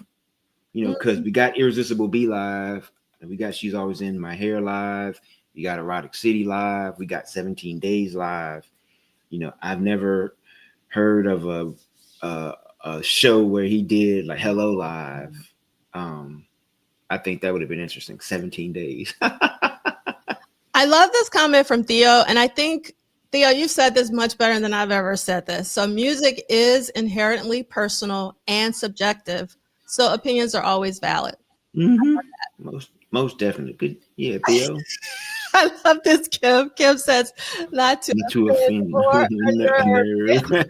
You know, because we got Irresistible B live, and we got She's Always in My Hair live, we got Erotic City live, we got 17 Days live. You know, I've never heard of a show where he did like Hello live. I think that would have been interesting. 17 days. I love this comment from Theo, and I think Theo, you've said this much better than I've ever said this. So music is inherently personal and subjective, so opinions are always valid. Mm-hmm. Most definitely. Good. Yeah, Theo. I love this, Kim. Kim says, not to Need to offend offend or nerd.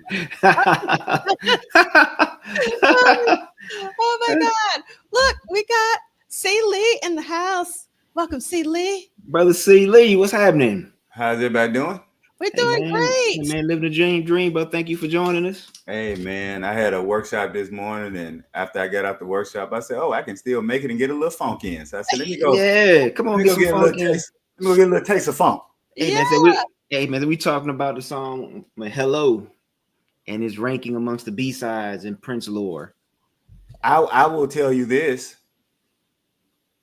oh my God. Look, we got C. Lee in the house. Welcome, C. Lee. Brother C. Lee, what's happening? How's everybody doing? We're Hey doing great. man, living the dream, but thank you for joining us. Hey man, I had a workshop this morning, and after I got out the workshop, I said, "Oh, I can still make it and get a little funk in." So I said, "Let me go. Yeah, come on, Let me get go some get a little funk in. taste. Let me go get a little taste of funk." Hey Yeah. man, we talking about the song Hello and its ranking amongst the B-sides in Prince lore. I will tell you this.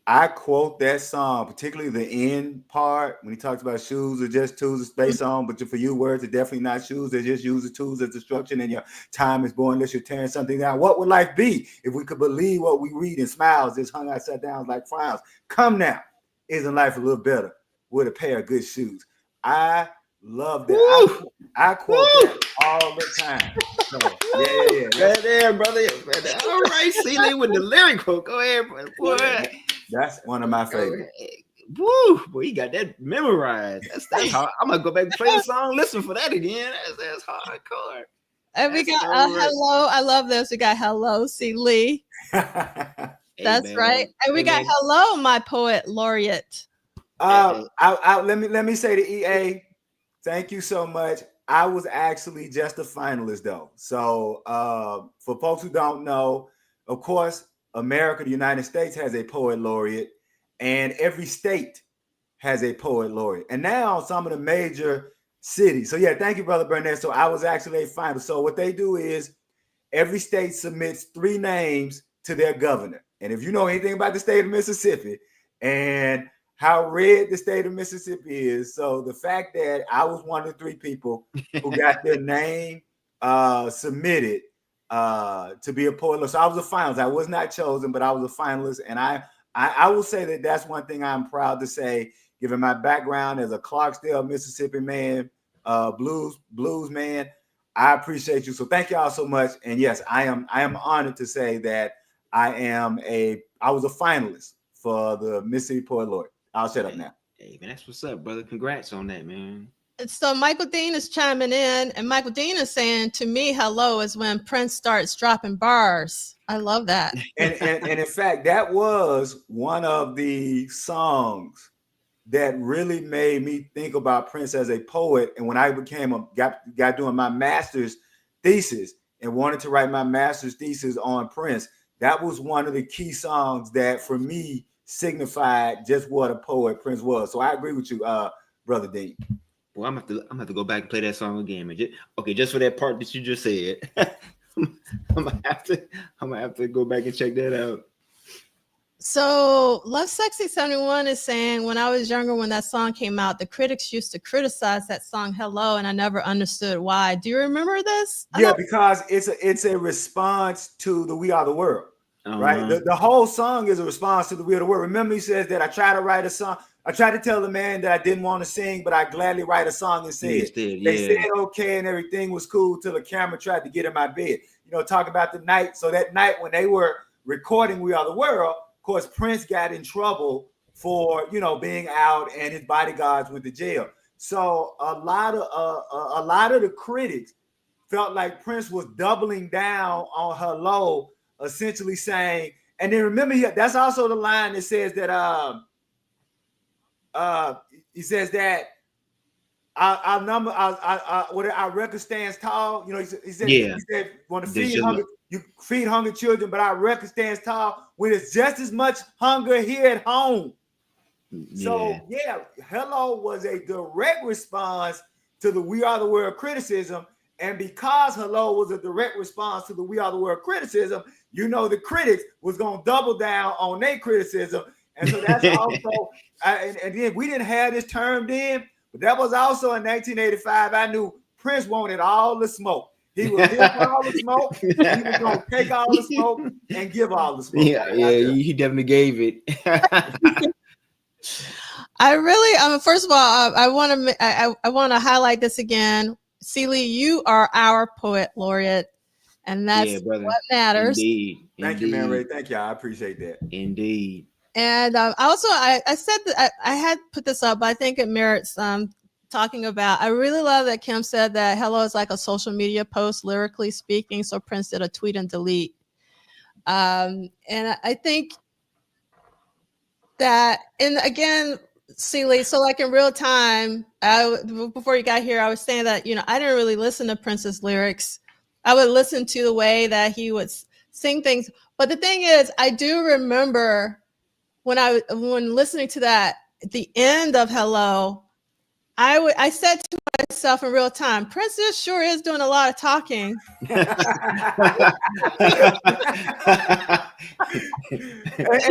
I quote that song, particularly the end part when he talks about shoes are just tools to space on, but for you, words are definitely not shoes. They're just use the tools as destruction, and your time is born unless you're tearing something down. What would life be if we could believe what we read in smiles? Just hung upside down like frowns. Come now, isn't life a little better with a pair of good shoes? I love that. I quote that all the time. So yeah. Right there, brother. All right, C. with the lyrical. Go ahead, boy. Yeah, that's one of my favorites. Woo, boy, he got that memorized. That's hard. I'm gonna go back and play the song, listen for that again. That's hardcore. And we got hello. I love this. We got hello, C. Lee. That's right. And we got hello, my poet laureate. Let me say to EA, thank you so much. I was actually just a finalist though. So for folks who don't know, of course, America, the United States has a poet laureate, and every state has a poet laureate. And now some of the major cities. So yeah, thank you, Brother Burnett. So I was actually a finalist. So what they do is every state submits 3 names to their governor. And if you know anything about the state of Mississippi and how red the state of Mississippi is, so the fact that I was one of the 3 people who got their name submitted to be a poet. So I was a finalist. I was not chosen, but I was a finalist. And I will say that that's one thing I'm proud to say, given my background as a Clarksdale, Mississippi man, blues man. I appreciate you. So thank y'all so much. And yes, I am honored to say that I was a finalist for the Mississippi Poet Laureate. I'll shut up now. Hey man, that's what's up, brother. Congrats on that, man. So Michael Dean is chiming in, and Michael Dean is saying, to me, hello is when Prince starts dropping bars. I love that. And in fact, that was one of the songs that really made me think about Prince as a poet. And when I got doing my master's thesis and wanted to write my master's thesis on Prince, that was one of the key songs that for me signified just what a poet Prince was. So I agree with you, Brother Dean. Well, I'm gonna have to go back and play that song again, man. Just for that part that you just said. I'm gonna have to go back and check that out. So Love Sexy 71 is saying, when I was younger, when that song came out, the critics used to criticize that song Hello, and I never understood why. Do you remember this? Yeah, because it's a response to the We Are the World. Right? The whole song is a response to the We Are the World. Remember, he says that I tried to write a song. I tried to tell the man that I didn't want to sing, but I gladly write a song and sing it. They said okay, and everything was cool till the camera tried to get in my bed. Talk about the night. So that night when they were recording We Are the World, of course, Prince got in trouble for being out, and his bodyguards went to jail. So a lot of the critics felt like Prince was doubling down on Hello, essentially saying, and then remember, that's also the line that says that he says that our record stands tall. He said want to feed hungry children, but our record stands tall when it's just as much hunger here at home. Yeah. So Hello was a direct response to the We Are the World criticism. And because Hello was a direct response to the We Are the World criticism, the critics was going to double down on their criticism. And so that's also, and then we didn't have this term then, but that was also in 1985. I knew Prince wanted all the smoke. He was here for all the smoke. He was going to take all the smoke and give all the smoke. Yeah, he definitely gave it. I really, first of all, I want to highlight this again. Celie, you are our poet laureate, and that's what matters. Indeed. Thank you, man, Ray. Thank you. I appreciate that. Indeed. And I said that I had put this up, but I think it merits talking about. I really love that Kim said that Hello is like a social media post, lyrically speaking. So Prince did a tweet and delete. And I think that, and again, Celie, so like in real time, before you got here, I was saying that, I didn't really listen to Prince's lyrics. I would listen to the way that he would sing things. But the thing is, I do remember when listening to that, at the end of Hello, I said to myself in real time, Prince sure is doing a lot of talking. And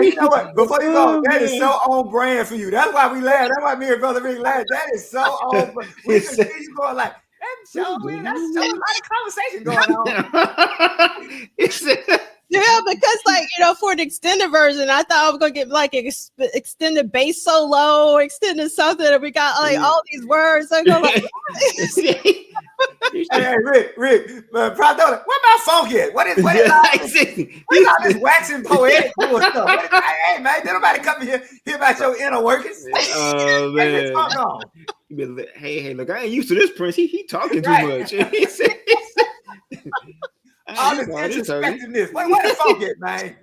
you know what? Before you go, that is so on brand for you. That's why we laugh. That's why me and Brother Rick laugh. That is so on brand. We can see you going like, that's so a lot of conversation going on. Yeah, because for the extended version, I thought I was gonna get like extended bass solo, extended something, and we got like all these words. I go like, hey, Rick, Prop Donut, where my funk at? What is all this waxing poetic cool stuff? Hey man, did nobody come here hear about your inner workings? Oh man. Hey, look, I ain't used to this Prince. He talking too much. All this introspectiveness. Where the funk at, man?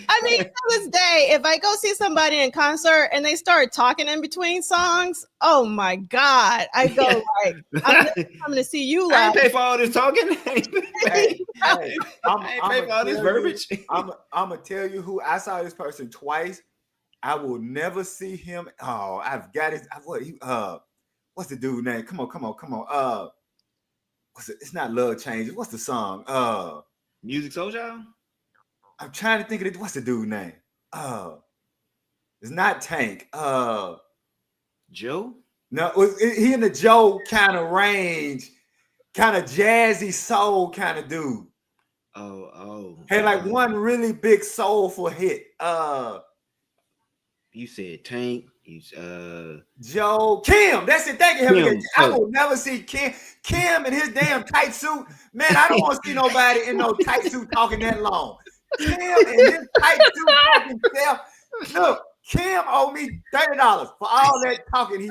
I mean, to this day, if I go see somebody in concert and they start talking in between songs, oh my God, I go like, I'm coming to see you live. I ain't pay for all this talking. I ain't pay for all this verbiage. I'm gonna tell you who I saw this person twice. I will never see him. Oh, I've got his. What's the dude name? Come on. It's not Love Changes. What's the song? Music Soul Child? I'm trying to think of it. What's the dude name? It's not Tank. Joe? No, he in the Joe kind of range, kind of jazzy soul kind of dude. Oh. Had like one really big soulful hit. You said Tank. He's Joe Kim. That's it. Thank you. I will never see Kim in his damn tight suit. Man, I don't want to see nobody in no tight suit talking that long. Kim in his tight suit talking self. Look, Kim owed me $30 for all that talking.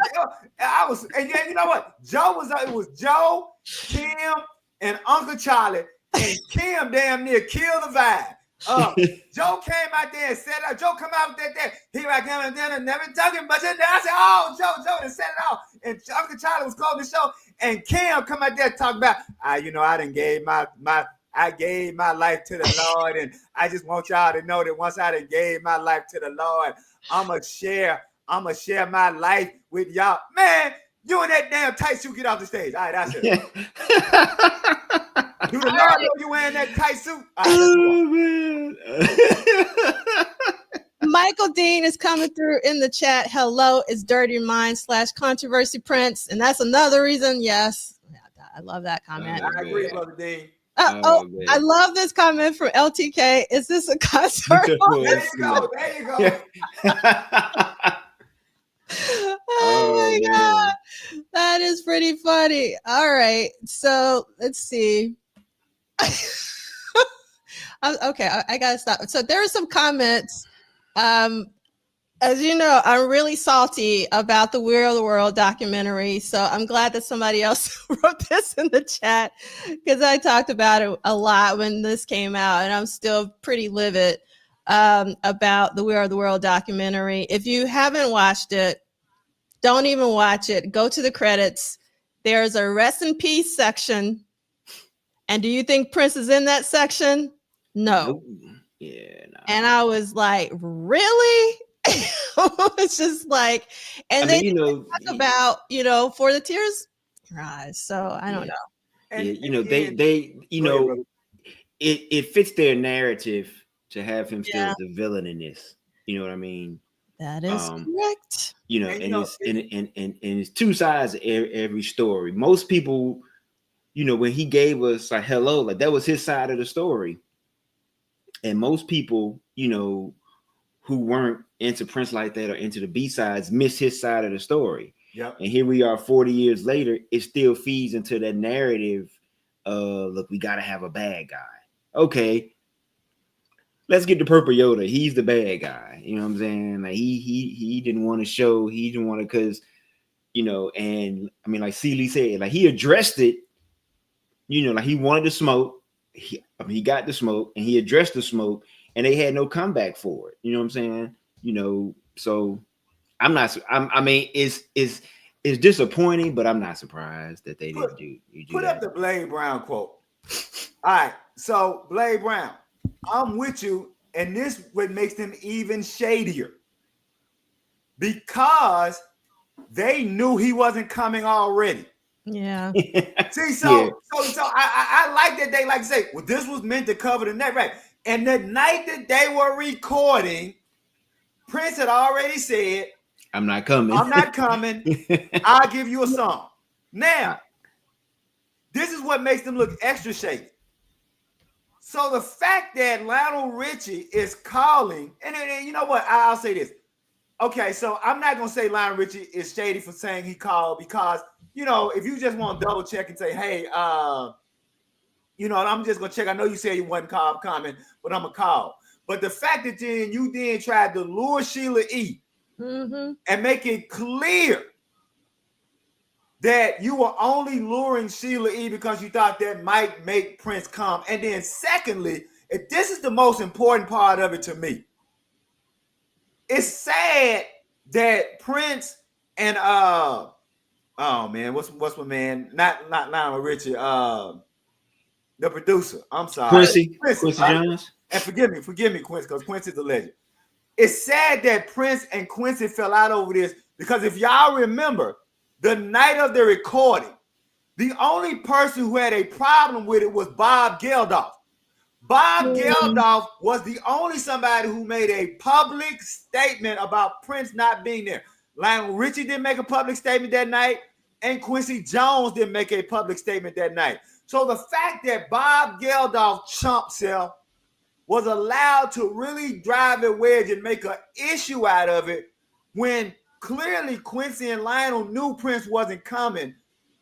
And you know what? It was Joe, Kim, and Uncle Charlie, and Kim damn near killed the vibe. Joe came out there and set up. Joe come out there. Here I come and then never talking, but then I said, "Oh, Joe, and set it off." And Uncle Charlie was closing the show, and Kim come out there talking about, I done gave I gave my life to the Lord, and I just want y'all to know that once I done gave my life to the Lord, I'ma share my life with y'all. Man, you in that damn tight suit, get off the stage. All right, that's it. Do the Lord know you wearing that tight suit? Oh, man. Michael Dean is coming through in the chat. Hello, it's Dirty Mind / Controversy Prince. And that's another reason. Yes. I love that comment. I agree, Brother Dean. I love this comment from LTK. Is this a concert? There you go. Oh my God. That is pretty funny. All right. So let's see. Okay, I gotta stop. So there are some comments. As you know, I'm really salty about the We're the World documentary. So I'm glad that somebody else wrote this in the chat, because I talked about it a lot when this came out, and I'm still pretty livid about the We're the World documentary. If you haven't watched it, don't even watch it. Go to the credits. There's a rest in peace section. And do you think Prince is in that section? No. Yeah. No. And I was like, really? It's just like, and they talk about, for the tears rise. So I don't know. And, it fits their narrative to have him still as the villain in this. You know what I mean? That is correct. And it's two sides of every story. Most people, when he gave us like hello, like that was his side of the story. And most people, who weren't into Prince like that or into the B-sides miss his side of the story. Yep. And here we are 40 years later, it still feeds into that narrative of, look, we got to have a bad guy. Okay. Let's get to Purple Yoda. He's the bad guy. You know what I'm saying? Like he didn't want to show, he didn't want to, because, and I mean, like Celie said, like he addressed it, like he wanted to smoke. He got the smoke and he addressed the smoke, and they had no comeback for it. You know what I'm saying? So it's disappointing, but I'm not surprised that they didn't do put that. Up the Blade Brown quote. All right. So Blade Brown, I'm with you, and this what makes them even shadier, because they knew he wasn't coming already. Yeah. See, so I like that they like to say, well, this was meant to cover the net, right? And the night that they were recording, Prince had already said, I'm not coming. I'll give you a song. Now, this is what makes them look extra shady. So the fact that Lionel Richie is calling, and you know what? I'll say this. Okay, so I'm not going to say Lionel Richie is shady for saying he called, because, if you just want to double check and say, hey, I'm just going to check. I know you said you wasn't coming, but I'm going to call. But the fact that you tried to lure Sheila E. and make it clear that you were only luring Sheila E. because you thought that might make Prince come. And then secondly, if this is the most important part of it to me, it's sad that Prince and what's my man? Not Lionel Richie, the producer. I'm sorry, Quincy Jones. And forgive me, Quincy, because Quincy's the legend. It's sad that Prince and Quincy fell out over this, because if y'all remember, the night of the recording, the only person who had a problem with it was Bob Geldof. Bob Geldof was the only somebody who made a public statement about Prince not being there. Lionel Richie didn't make a public statement that night, and Quincy Jones didn't make a public statement that night. So the fact that Bob Geldof, chump self, was allowed to really drive a wedge and make an issue out of it, when clearly Quincy and Lionel knew Prince wasn't coming.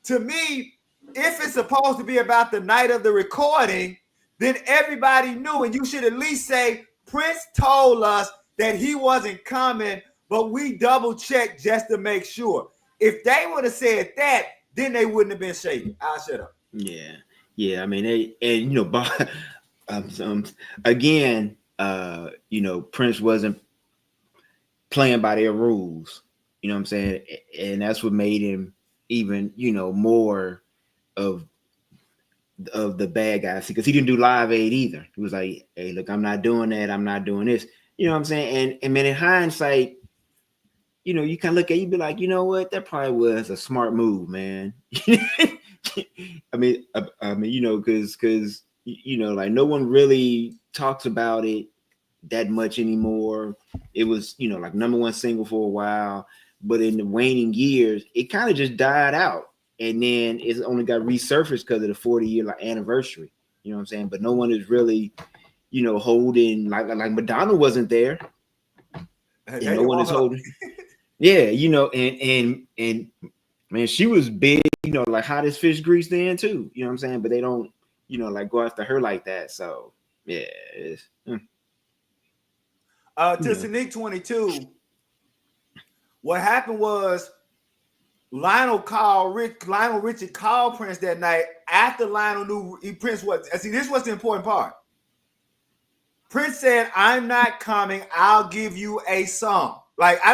To me, if it's supposed to be about the night of the recording, then everybody knew, and you should at least say, Prince told us that he wasn't coming, but we double checked just to make sure. If they would have said that, then they wouldn't have been shady. I'll shut up. Yeah. I mean, Again, Prince wasn't playing by their rules. You know what I'm saying? And that's what made him even, more of the bad guys, because he didn't do Live Aid either. He was like, hey, look, I'm not doing that. I'm not doing this. You know what I'm saying? And man, in hindsight, you kind of look at it, you be like, you know what? That probably was a smart move, man. I mean, because like no one really talks about it that much anymore. It was, like number one single for a while, but in the waning years, it kind of just died out. And then it's only got resurfaced because of the 40-year anniversary. You know what I'm saying? But no one is really, holding like Madonna wasn't there. And no one is holding. Yeah, and man, she was big, like hottest fish grease then too. You know what I'm saying? But they don't, like go after her like that. So yeah. To Sneak 22, what happened was Lionel Richie called Prince that night after Lionel knew Prince was. See, this was the important part. Prince said, "I'm not coming. I'll give you a song." Like I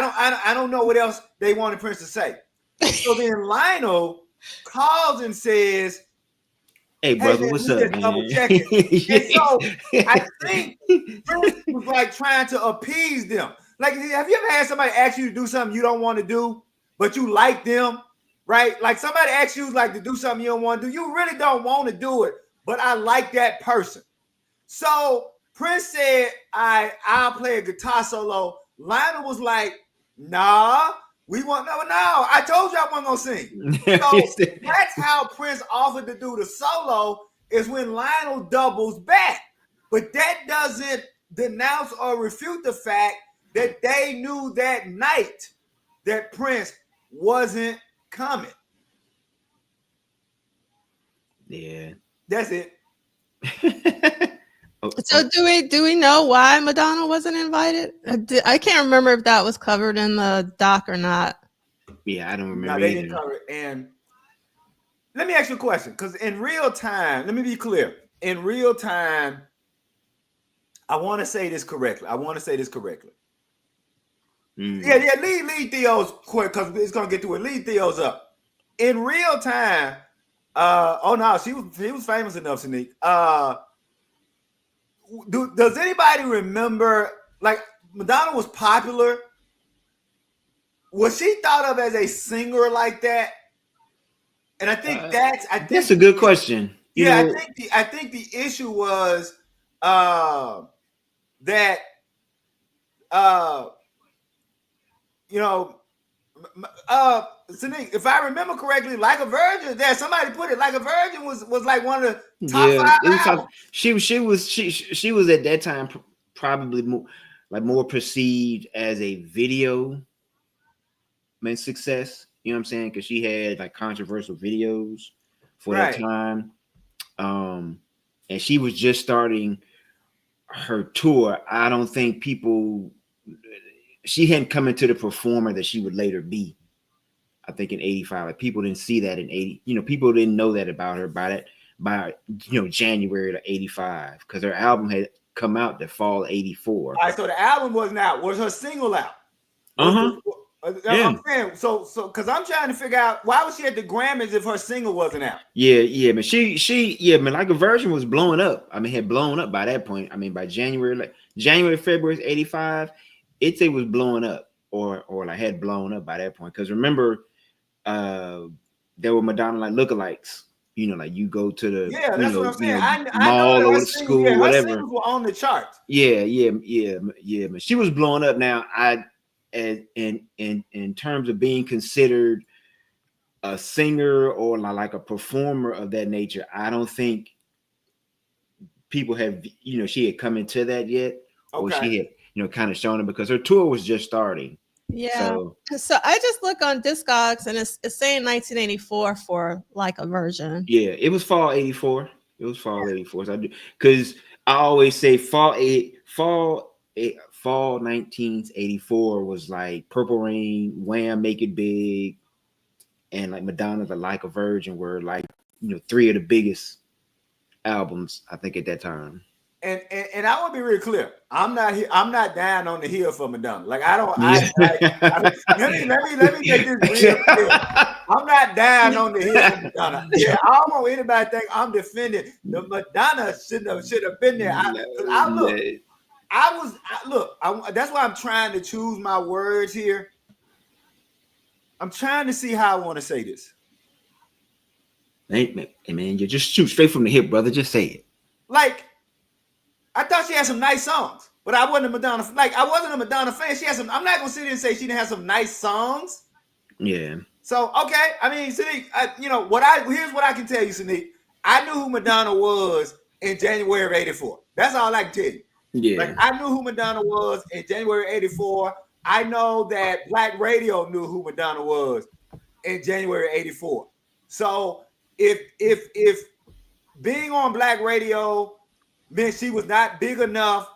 don't know what else they wanted Prince to say. So then Lionel calls and says, "Hey brother, man, what's up, man?" Double checking. And so I think Prince was like trying to appease them. Like, have you ever had somebody ask you to do something you don't want to do, but you like them, right? Like somebody asks you like to do something you don't want to do. You really don't want to do it, but I like that person. So Prince said, I'll play a guitar solo. Lionel was like, nah, we want no. I told you I wasn't gonna sing. So that's how Prince offered to do the solo, is when Lionel doubles back. But that doesn't denounce or refute the fact that they knew that night that Prince wasn't coming. Yeah. That's it. So do we know why Madonna wasn't invited? I can't remember if that was covered in the doc or not. Yeah, I don't remember. No, they didn't cover it. And let me ask you a question, because in real time, let me be clear. In real time, I want to say this correctly. Yeah, lead Theo's quick, because it's gonna get to it. Lead Theo's up. In real time, he was famous enough, Sneak. Does anybody remember, like, Madonna was popular? Was she thought of as a singer like that? And I think that's a good question. I think the issue was that Sneak, if I remember correctly, Like a Virgin, somebody put it, Like a Virgin was like one of the top 5 albums. She was at that time probably more perceived as a video success. You know what I'm saying? Because she had like controversial videos for that time. And she was just starting her tour. I don't think she hadn't come into the performer that she would later be. I think in 85, like people didn't see that in 80, people didn't know that about her by January of 85, because her album had come out the fall 84. All right, so the album wasn't out. Was her single out? Yeah. I'm saying, so because I'm trying to figure out, why was she at the Grammys if her single wasn't out? Yeah, man. Like a Virgin was blowing up. I mean, had blown up by that point. I mean, by February 85, it was blowing up, or like had blown up by that point. Because remember, there were Madonna like lookalikes. Like you go to the that's what I'm saying. mall or school, whatever. Her singles were on the charts. Yeah. Man, she was blowing up. Now, in terms of being considered a singer or like a performer of that nature, I don't think people have, she had come into that yet, or she had, kind of shown it, because her tour was just starting. Yeah. So I just look on Discogs and it's saying 1984 for Like a Virgin. Yeah, it was fall 84. It was fall 84. So because I always say fall 1984 was like Purple Rain, Wham, Make It Big, and like Madonna's Like a Virgin were like, 3 of the biggest albums, I think, at that time. And I want to be really clear. I'm not down on the hill for Madonna. Like I don't. Let me make this real clear. I'm not down on the hill for Madonna. Yeah, I don't want anybody to think I'm defending the Madonna should have been there. That's why I'm trying to choose my words here. I'm trying to see how I want to say this. Hey man, you just shoot straight from the hip, brother. Just say it. Like, I thought she had some nice songs, but I wasn't a Madonna. Like, I wasn't a Madonna fan. She had some. I'm not gonna sit here and say she didn't have some nice songs. Yeah. So okay, I mean, Sneak, here's what I can tell you, Sneak. I knew who Madonna was in January of '84. That's all I can tell you. Yeah. Like, I knew who Madonna was in January '84. I know that Black Radio knew who Madonna was in January '84. So if being on Black Radio meant she was not big enough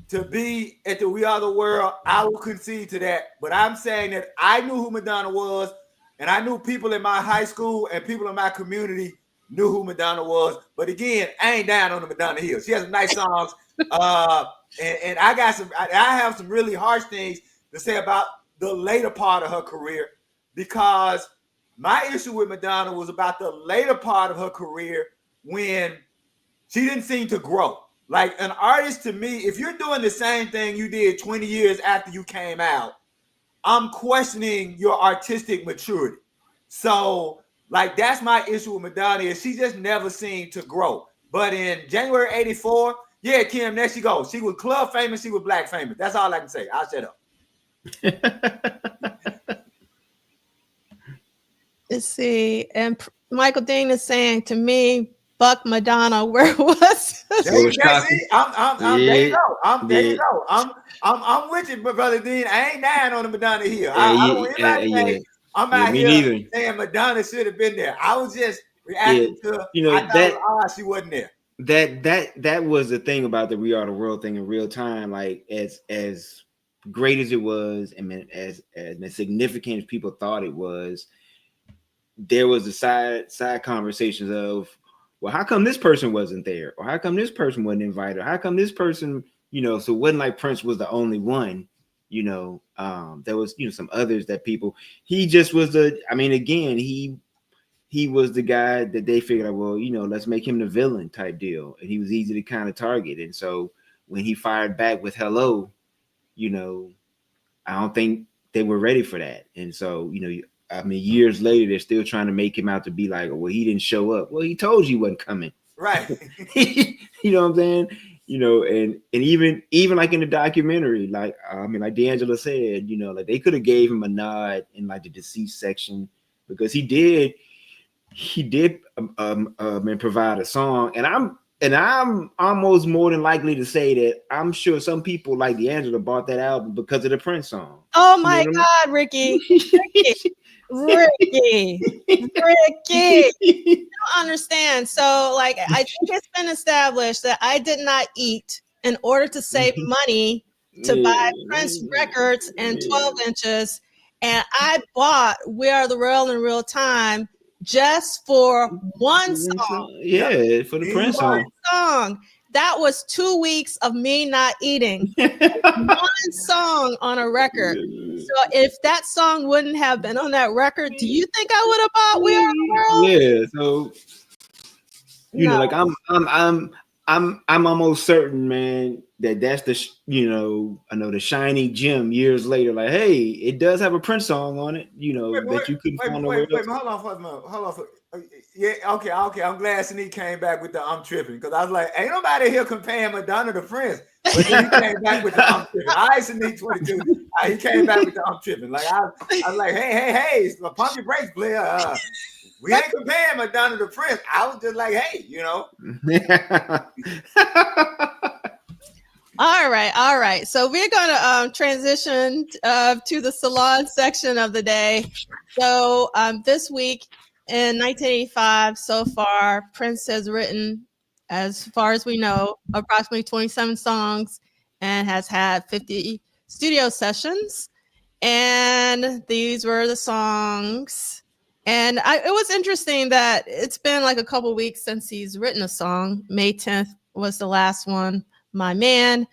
to be at the We Are the World, I will concede to that. But I'm saying that I knew who Madonna was, and I knew people in my high school and people in my community knew who Madonna was. But again, I ain't down on the Madonna hill. She has some nice songs. And I have some really harsh things to say about the later part of her career, because my issue with Madonna was about the later part of her career when she didn't seem to grow. Like, an artist, to me, if you're doing the same thing you did 20 years after you came out, I'm questioning your artistic maturity. So, like, that's my issue with Madonna, is she just never seemed to grow. But in January '84, yeah, Kim, there she goes. She was club famous, she was Black famous. That's all I can say. I'll shut up. Let's see. And Michael Dean is saying to me, "Buck Madonna, where was?" There you go. There you go. I'm with you, brother Dean. I ain't dying on the Madonna hill. I don't want anybody to say I'm out here saying Madonna should have been there. I was just reacting to she wasn't there. That was the thing about the We Are the World thing in real time. Like, as great as it was, and as significant as people thought it was, there was a side conversations of, well, how come this person wasn't there? Or how come this person wasn't invited? Or how come this person, so it wasn't like Prince was the only one, there was, some others that people, he just was he was the guy that they figured out, well, let's make him the villain type deal. And he was easy to kind of target. And so when he fired back with Hello, I don't think they were ready for that. And so, years later, they're still trying to make him out to be like, well, he didn't show up. Well, he told you he wasn't coming. Right. You know what I'm saying? And even like in the documentary, like D'Angelo said, like they could have gave him a nod in like the deceased section, because he did provide a song. And I'm almost more than likely to say that I'm sure some people like D'Angelo bought that album because of the Prince song. Oh my God, Ricky. Ricky. You don't understand. So, like, I think it's been established that I did not eat in order to save money to buy Prince records and 12 inches. And I bought We Are the World in Real Time just for one song. Yeah, for the Prince song. That was 2 weeks of me not eating. One song on a record. So if that song wouldn't have been on that record, do you think I would have bought We Are the World? Yeah, so like I'm almost certain, man, that's the I know the shiny gem years later. Like, hey, it does have a Prince song on it. That you couldn't find nowhere else. Hold on. Yeah, okay. I'm glad Sneak came back with the "I'm tripping," because I was like, ain't nobody here comparing Madonna to Prince. But then he came back with the "I'm tripping." All right, Sneak 22. He came back with the "I'm tripping." Like I was like, hey, pump your brakes, player. We ain't comparing Madonna to Prince. I was just like, hey, All right. So we're going to transition to the salon section of the day. So this week in 1985, so far, Prince has written, as far as we know, approximately 27 songs and has had 50 studio sessions. And these were the songs. And it was interesting that it's been like a couple weeks since he's written a song. May 10th was the last one, my man.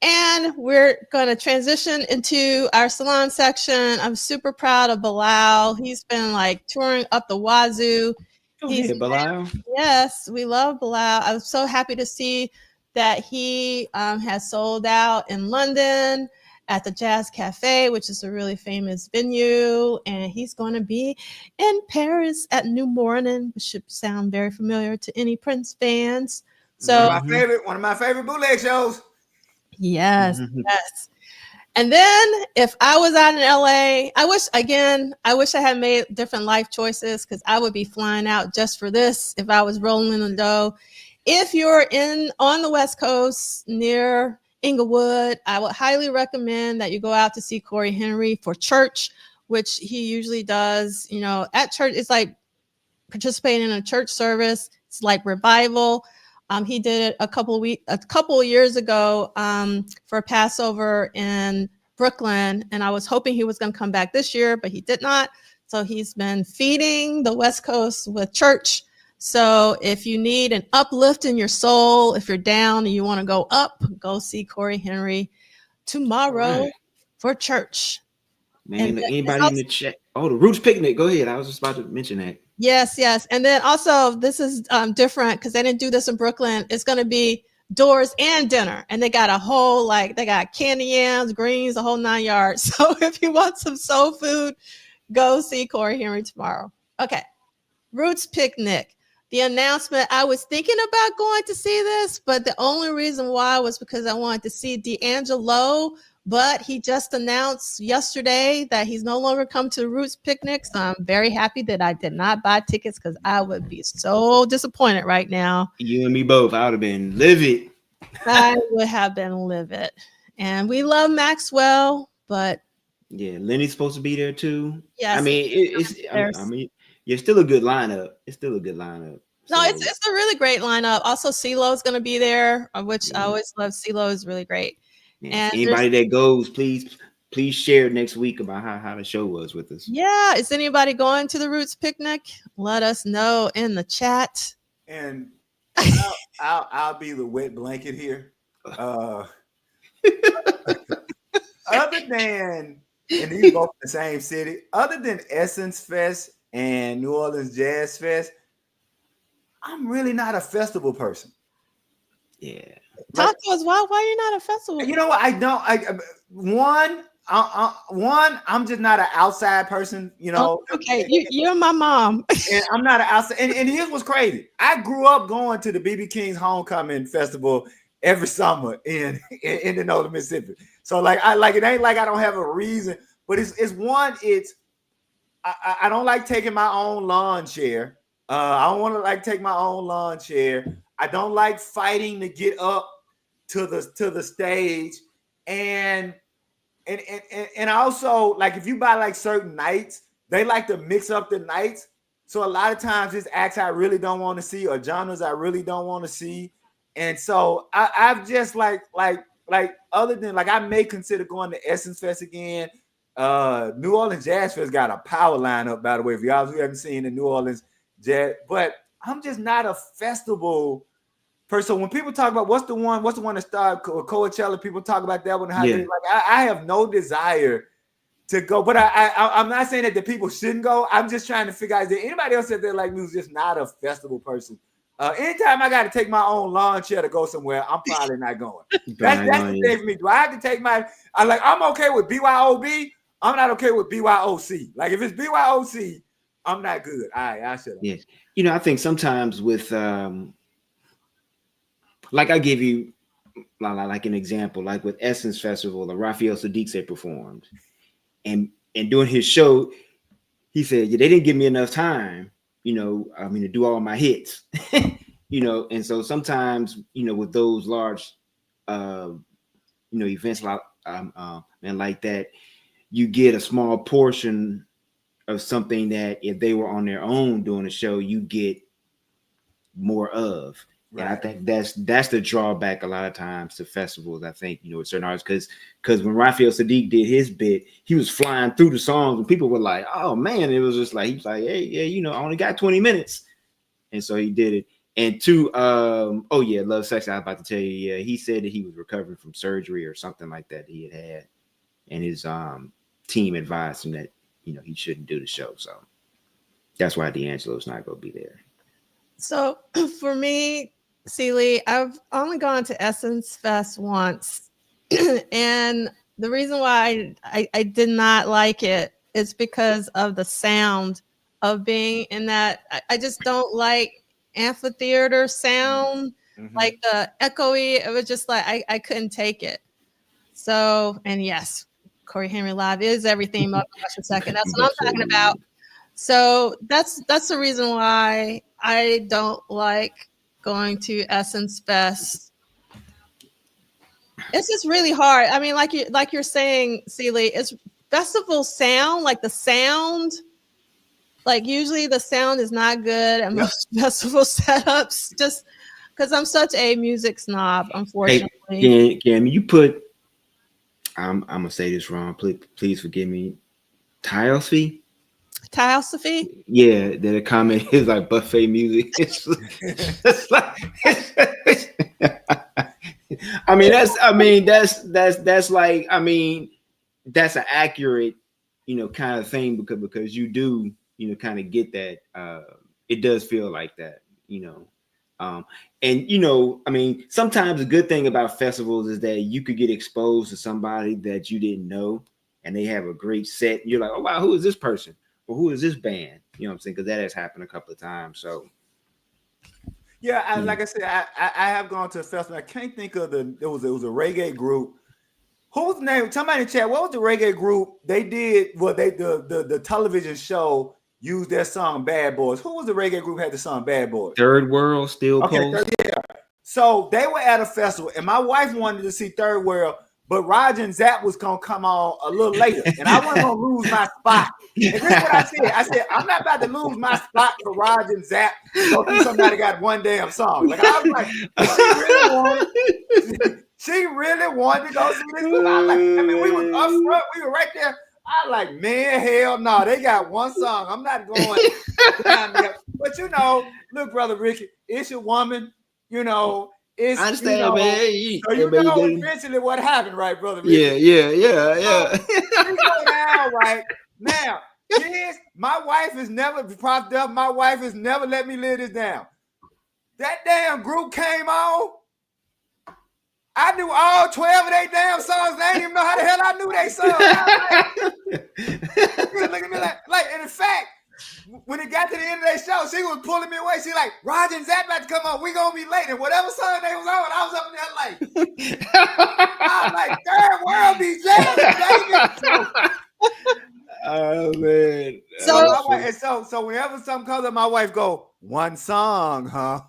And we're going to transition into our salon section. I'm super proud of Bilal. He's been like touring up the wazoo. Go ahead, Bilal. Yes, we love Bilal. I was so happy to see that he has sold out in London at the Jazz Cafe, which is a really famous venue. And he's going to be in Paris at New Morning, which should sound very familiar to any Prince fans. So one of my favorite bootleg shows. Yes, yes. And then if I was out in LA, I wish I had made different life choices because I would be flying out just for this if I was rolling in the dough. If you're on the West Coast near Inglewood, I would highly recommend that you go out to see Corey Henry for church, which he usually does. You know, at church, it's like participating in a church service. It's like revival. He did it a couple of years ago for Passover in Brooklyn, and I was hoping he was going to come back this year, but he did not. So he's been feeding the West Coast with church. So if you need an uplift in your soul, if you're down and you want to go up, go see Corey Henry tomorrow for church. Man, anybody in the chat? Oh, the Roots Picnic. Go ahead. I was just about to mention that. Yes. And then also this is different because they didn't do this in Brooklyn. It's going to be doors and dinner. And they got they got candy yams, greens, the whole 9 yards. So if you want some soul food, go see Corey Henry tomorrow. Okay. Roots Picnic. The announcement, I was thinking about going to see this, but the only reason why was because I wanted to see D'Angelo. But he just announced yesterday that he's no longer come to the Roots Picnic. So I'm very happy that I did not buy tickets because I would be so disappointed right now. You and me both. I would have been livid. I would have been livid. And we love Maxwell, but yeah, Lenny's supposed to be there too. Yes, I mean, it's still a good lineup. It's still a good lineup. No, it's a really great lineup. Also, CeeLo's going to be there, which I always love. CeeLo is really great. And anybody that goes, please share next week about how the show was with us. Yeah, is anybody going to the Roots Picnic? Let us know in the chat. And I'll be the wet blanket here. Other than, and these both in the same city, other than Essence Fest and New Orleans Jazz Fest, I'm really not a festival person. Yeah. Talk to us. Why are you not a festival? You know what? I'm just not an outside person, you know. Oh, okay, you're my mom. And I'm not an outside. And here's what's crazy. I grew up going to the BB King's Homecoming Festival every summer in the Northern Mississippi. So it ain't like I don't have a reason, but I don't like taking my own lawn chair. I don't want to take my own lawn chair. I don't like fighting to get up to the stage, and also if you buy certain nights, they like to mix up the nights. So a lot of times it's acts I really don't want to see or genres I really don't want to see, and so I've just other than I may consider going to Essence Fest again. New Orleans Jazz Fest got a power lineup, by the way, for y'all who haven't seen the New Orleans Jazz, but I'm just not a festival person. When people talk about what's the one that started Coachella, people talk about that one. I have no desire to go, but I'm not saying that the people shouldn't go. I'm just trying to figure out, is there anybody else that like me who's just not a festival person? Anytime I got to take my own lawn chair to go somewhere, I'm probably not going. That's the thing for me. Do I have to take I'm okay with BYOB. I'm not okay with BYOC. If it's BYOC, I'm not good. All right, I should. Yes. I think sometimes with I give you an example, with Essence Festival, Raphael Sadiq had performed, and during his show, he said, "Yeah, they didn't give me enough time, to do all my hits, and so sometimes, with those large, events like that, you get a small portion of something that if they were on their own doing the show, you get more of." Right. And I think that's the drawback a lot of times to festivals. I think, with certain artists, because when Raphael Sadiq did his bit, he was flying through the songs and people were like, "Oh man," it was just he was like, "Hey, yeah, I only got 20 minutes," and so he did it. And two, oh yeah, Love Sex. I was about to tell you, yeah, he said that he was recovering from surgery or something like that he had, and his team advised him that he shouldn't do the show. So that's why D'Angelo's not going to be there. So for me, Celie, I've only gone to Essence Fest once, and the reason why I did not like it is because of the sound of being in that. I just don't like amphitheater sound, like the echoey. It was just like I couldn't take it. So, and yes, Corey Henry Live is everything. Gosh, a second. That's what I'm talking about. So that's the reason why I don't like going to Essence Fest. It's just really hard. I mean, like you're saying, Celie, it's festival sound, like the sound. Like usually the sound is not good at most festival setups, just because I'm such a music snob, unfortunately. Hey, Cam, you put I'm gonna say this wrong. Please forgive me. Teosophy? Yeah, that a comment is like buffet music. It's like, that's an accurate, kind of thing because you do, kind of get that. It does feel like that, and sometimes the good thing about festivals is that you could get exposed to somebody that you didn't know, and they have a great set. And you're like, oh wow, who is this person? Or who is this band? You know what I'm saying? Because that has happened a couple of times. So yeah, like I said, I have gone to a festival. I can't think of it was a reggae group. Who was the name? Somebody in the chat. What was the reggae group? They did the television show used their song Bad Boys. Who was the reggae group had the song Bad Boys? Third World Still Pulse. Yeah. So they were at a festival, and my wife wanted to see Third World, but Roger and Zapp was gonna come on a little later, and I wasn't gonna lose my spot. And this is what I said. I said, I'm not about to lose my spot for Roger and Zapp. So somebody got one damn song. Like I was like, she really wanted to go see this. We was up front, we were right there. I was like, man, hell no, they got one song. I'm not going down there. But look, brother Ricky, it's your woman, It's, I understand, man. So eventually what happened, right, brother? Yeah. We go down right now. Kids, my wife has never propped up. My wife has never let me live this down. That damn group came on. I knew all 12 of their damn songs. They didn't even know how the hell I knew they songs. Look at me like, and in fact, when it got to the end of their show, she was pulling me away. She like, Roger and Zapp about to come on. We gonna be late. And whatever song they was on, I was up there like, I was like, Third World be jamming, baby. Oh man. So whenever something comes up, my wife go, one song, huh?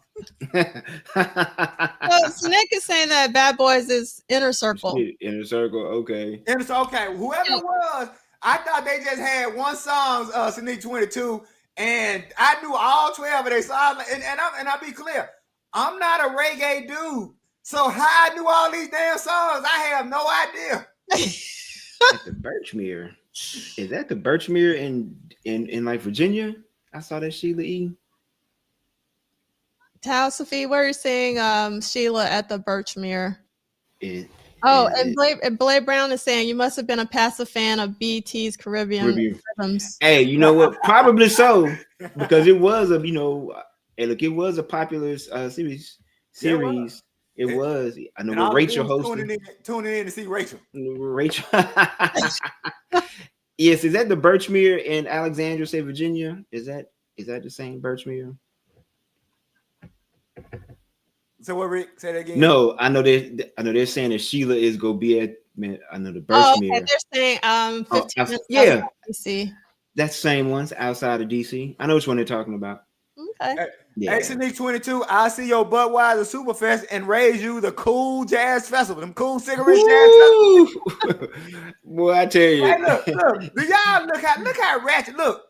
So Nick is saying that Bad Boys is Inner Circle. Inner Circle, okay. Okay, whoever it was, I thought they just had one song, Sneak 22, and I knew all 12 of their songs. And I'll be clear, I'm not a reggae dude, so how I knew all these damn songs, I have no idea. At the Birchmere, is that the Birchmere in like Virginia? I saw that Sheila E. Tao Sophie, where are you saying Sheila at the Birchmere? And Blade Brown is saying you must have been a passive fan of BT's Caribbean Rhythms. Hey, you know what? Probably so, because it was it was a popular series. It was. I know Rachel hosted. Tuning in to see Rachel. Yes, is that the Birchmere in Alexandria, say Virginia? Is that the same Birchmere? So what, Rick? Say that again. No, I know they're saying that Sheila is gonna be at. Man, I know the Birchmere. Okay. They're saying 15 minutes yeah, DC. That's the same ones outside of DC. I know which one they're talking about. Okay. Hey, Sneak 22, I'll see your Budweiser Superfest and raise you the cool jazz festival. Them cool cigarette jazz festival. Boy, I tell you. Hey, look. Do y'all look how ratchet. Look,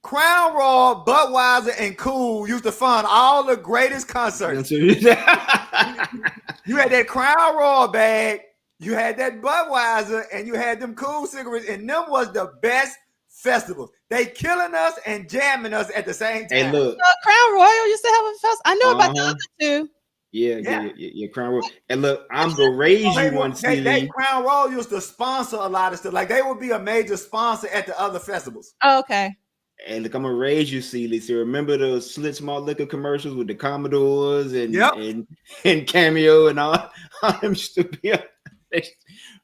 Crown Royal, Budweiser, and Cool used to fund all the greatest concerts. You had that Crown Royal bag, you had that Budweiser, and you had them Cool cigarettes, and them was the best festivals. They killing us and jamming us at the same time. Hey, look. Crown Royal used to have a festival. I know about the Uh-huh. other two. Yeah, Crown Royal. And look, I'm gonna raise you one, they Crown Royal used to sponsor a lot of stuff. Like they would be a major sponsor at the other festivals. Oh, okay. And look, I'm gonna raise you, Celie. So remember the Slit Small Liquor commercials with the Commodores and Cameo and all them should be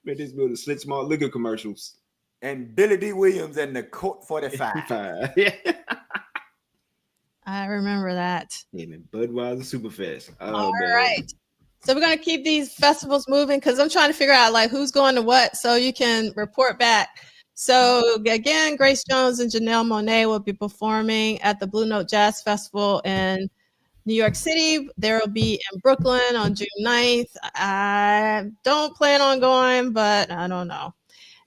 but this was the Slit Small Liquor commercials. And Billy D. Williams and the Colt 45. Yeah. I remember that. Yeah, man, Budweiser Superfest. All right. So we're gonna keep these festivals moving because I'm trying to figure out like who's going to what, so you can report back. So again, Grace Jones and Janelle Monáe will be performing at the Blue Note Jazz Festival in New York City. There will be in Brooklyn on June 9th. I don't plan on going, but I don't know.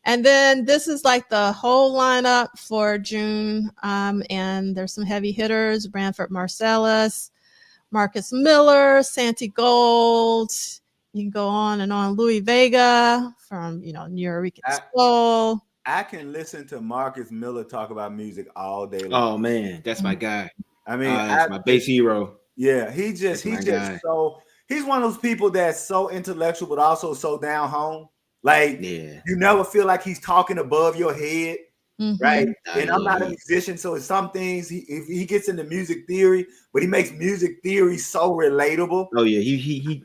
And then this is like the whole lineup for June. And there's some heavy hitters: Branford Marsalis, Marcus Miller, Santi Gold. You can go on and on. Louis Vega from, New York Soul. I can listen to Marcus Miller talk about music all day long. Oh man, that's my guy. I mean, that's my bass hero. Yeah, he's one of those people that's so intellectual but also so down home. Like, you never feel like he's talking above your head, right? And I'm not a musician, so some things he gets into music theory, but he makes music theory so relatable. Oh yeah, he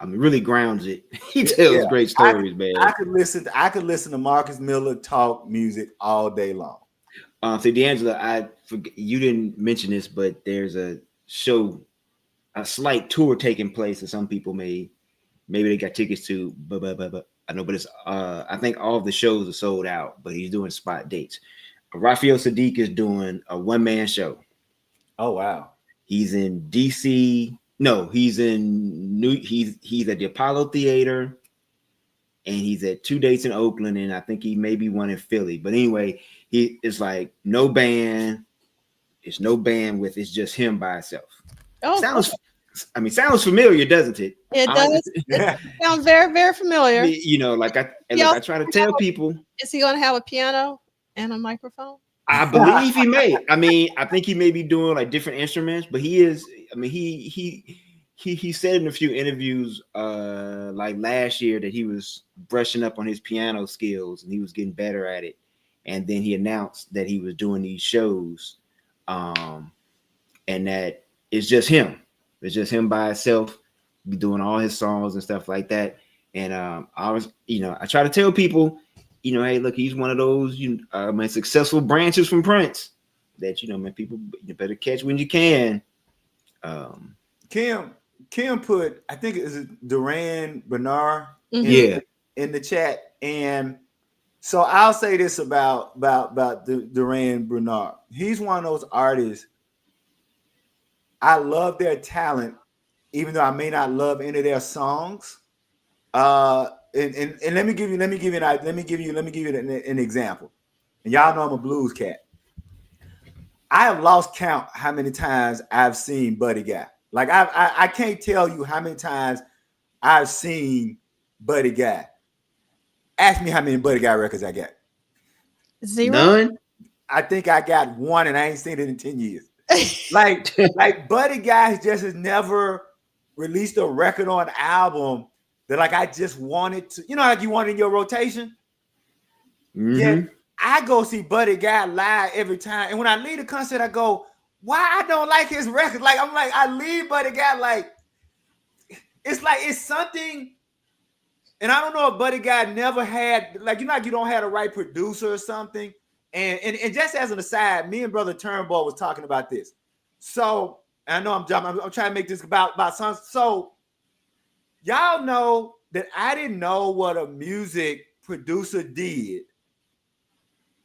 really grounds it. He tells great stories, man. I could listen to Marcus Miller talk music all day long. So D'Angelo, you didn't mention this, but there's a slight tour taking place that some people maybe they got tickets to, but I know, but it's I think all of the shows are sold out, but he's doing spot dates. Raphael Sadiq is doing a one-man show. Oh wow. He's in DC. No, he's he's at the Apollo Theater, and he's at 2 dates in Oakland, and I think he may be one in Philly. But anyway, it's like no band. It's no bandwidth. It's just him by himself. Oh, sounds familiar, doesn't it? It does. It sounds very, very familiar. I try to tell people. Is he going to have a piano and a microphone? I believe he may. I think he may be doing like different instruments, but he is. He said in a few interviews, like last year, that he was brushing up on his piano skills and he was getting better at it. And then he announced that he was doing these shows, and that it's just him. It's just him by himself, be doing all his songs and stuff like that. And I try to tell people, hey, look, he's one of those successful branches from Prince that people better catch when you can. Kim put, I think it was Duane Bernard in the chat, and so I'll say this about Duane Bernard. He's one of those artists. I love their talent, even though I may not love any of their songs. And let me give you an example. And y'all know I'm a blues cat. I have lost count how many times I've seen Buddy Guy. Like I can't tell you how many times I've seen Buddy Guy. Ask me how many Buddy Guy records I got. 0? None. I think I got one, and I ain't seen it in 10 years. like Buddy Guy has never released a record or an album that like I just wanted to, like you want in your rotation. Mm-hmm. Yeah, I go see Buddy Guy live every time, and when I leave the concert, I go, why I don't like his record? Like I leave Buddy Guy like it's something. And I don't know if Buddy Guy never had, like, you don't have the right producer or something. And just as an aside, me and Brother Turnbull was talking about this. So I know I'm trying to make this about something. So y'all know that I didn't know what a music producer did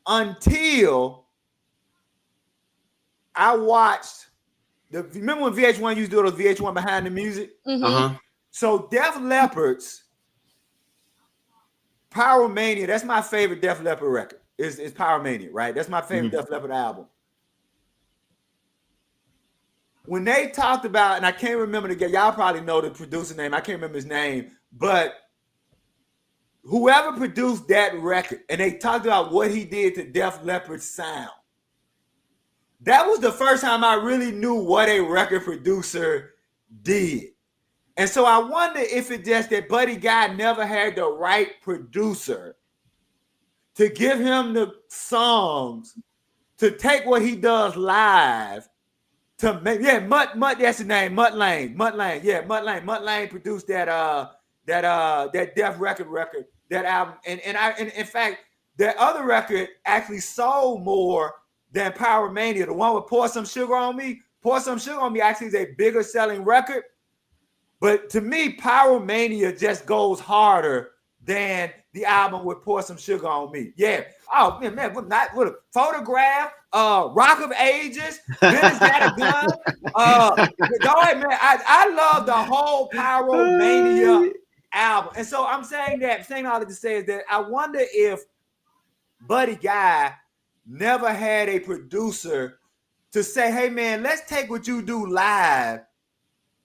until I watched remember when VH1 used to do those VH1 behind the music? Mm-hmm. Uh-huh. So Def Leppard's Power Mania, that's my favorite Def Leppard record. Is Power Mania, right? That's my favorite Def Leppard album. When they talked about, and I can't remember y'all probably know the producer name, I can't remember his name, but whoever produced that record, and they talked about what he did to Def Leppard's sound. That was the first time I really knew what a record producer did. And so I wonder if it's just that Buddy Guy never had the right producer to give him the songs, to take what he does live, to make, Mutt, that's his name, Mutt Lane, Mutt Lane produced that Def record, that album, and in fact, that other record actually sold more than Power Mania. The one with Pour Some Sugar on Me. Pour Some Sugar on Me actually is a bigger selling record. But to me, Power Mania just goes harder than the album with Pour Some Sugar on Me. Yeah. Oh, man, with a Photograph, Rock of Ages, Billy's Got a Gun. Go ahead, man. I love the whole Power Mania album. And so I'm saying all to say is that I wonder if Buddy Guy never had a producer to say, hey, man, let's take what you do live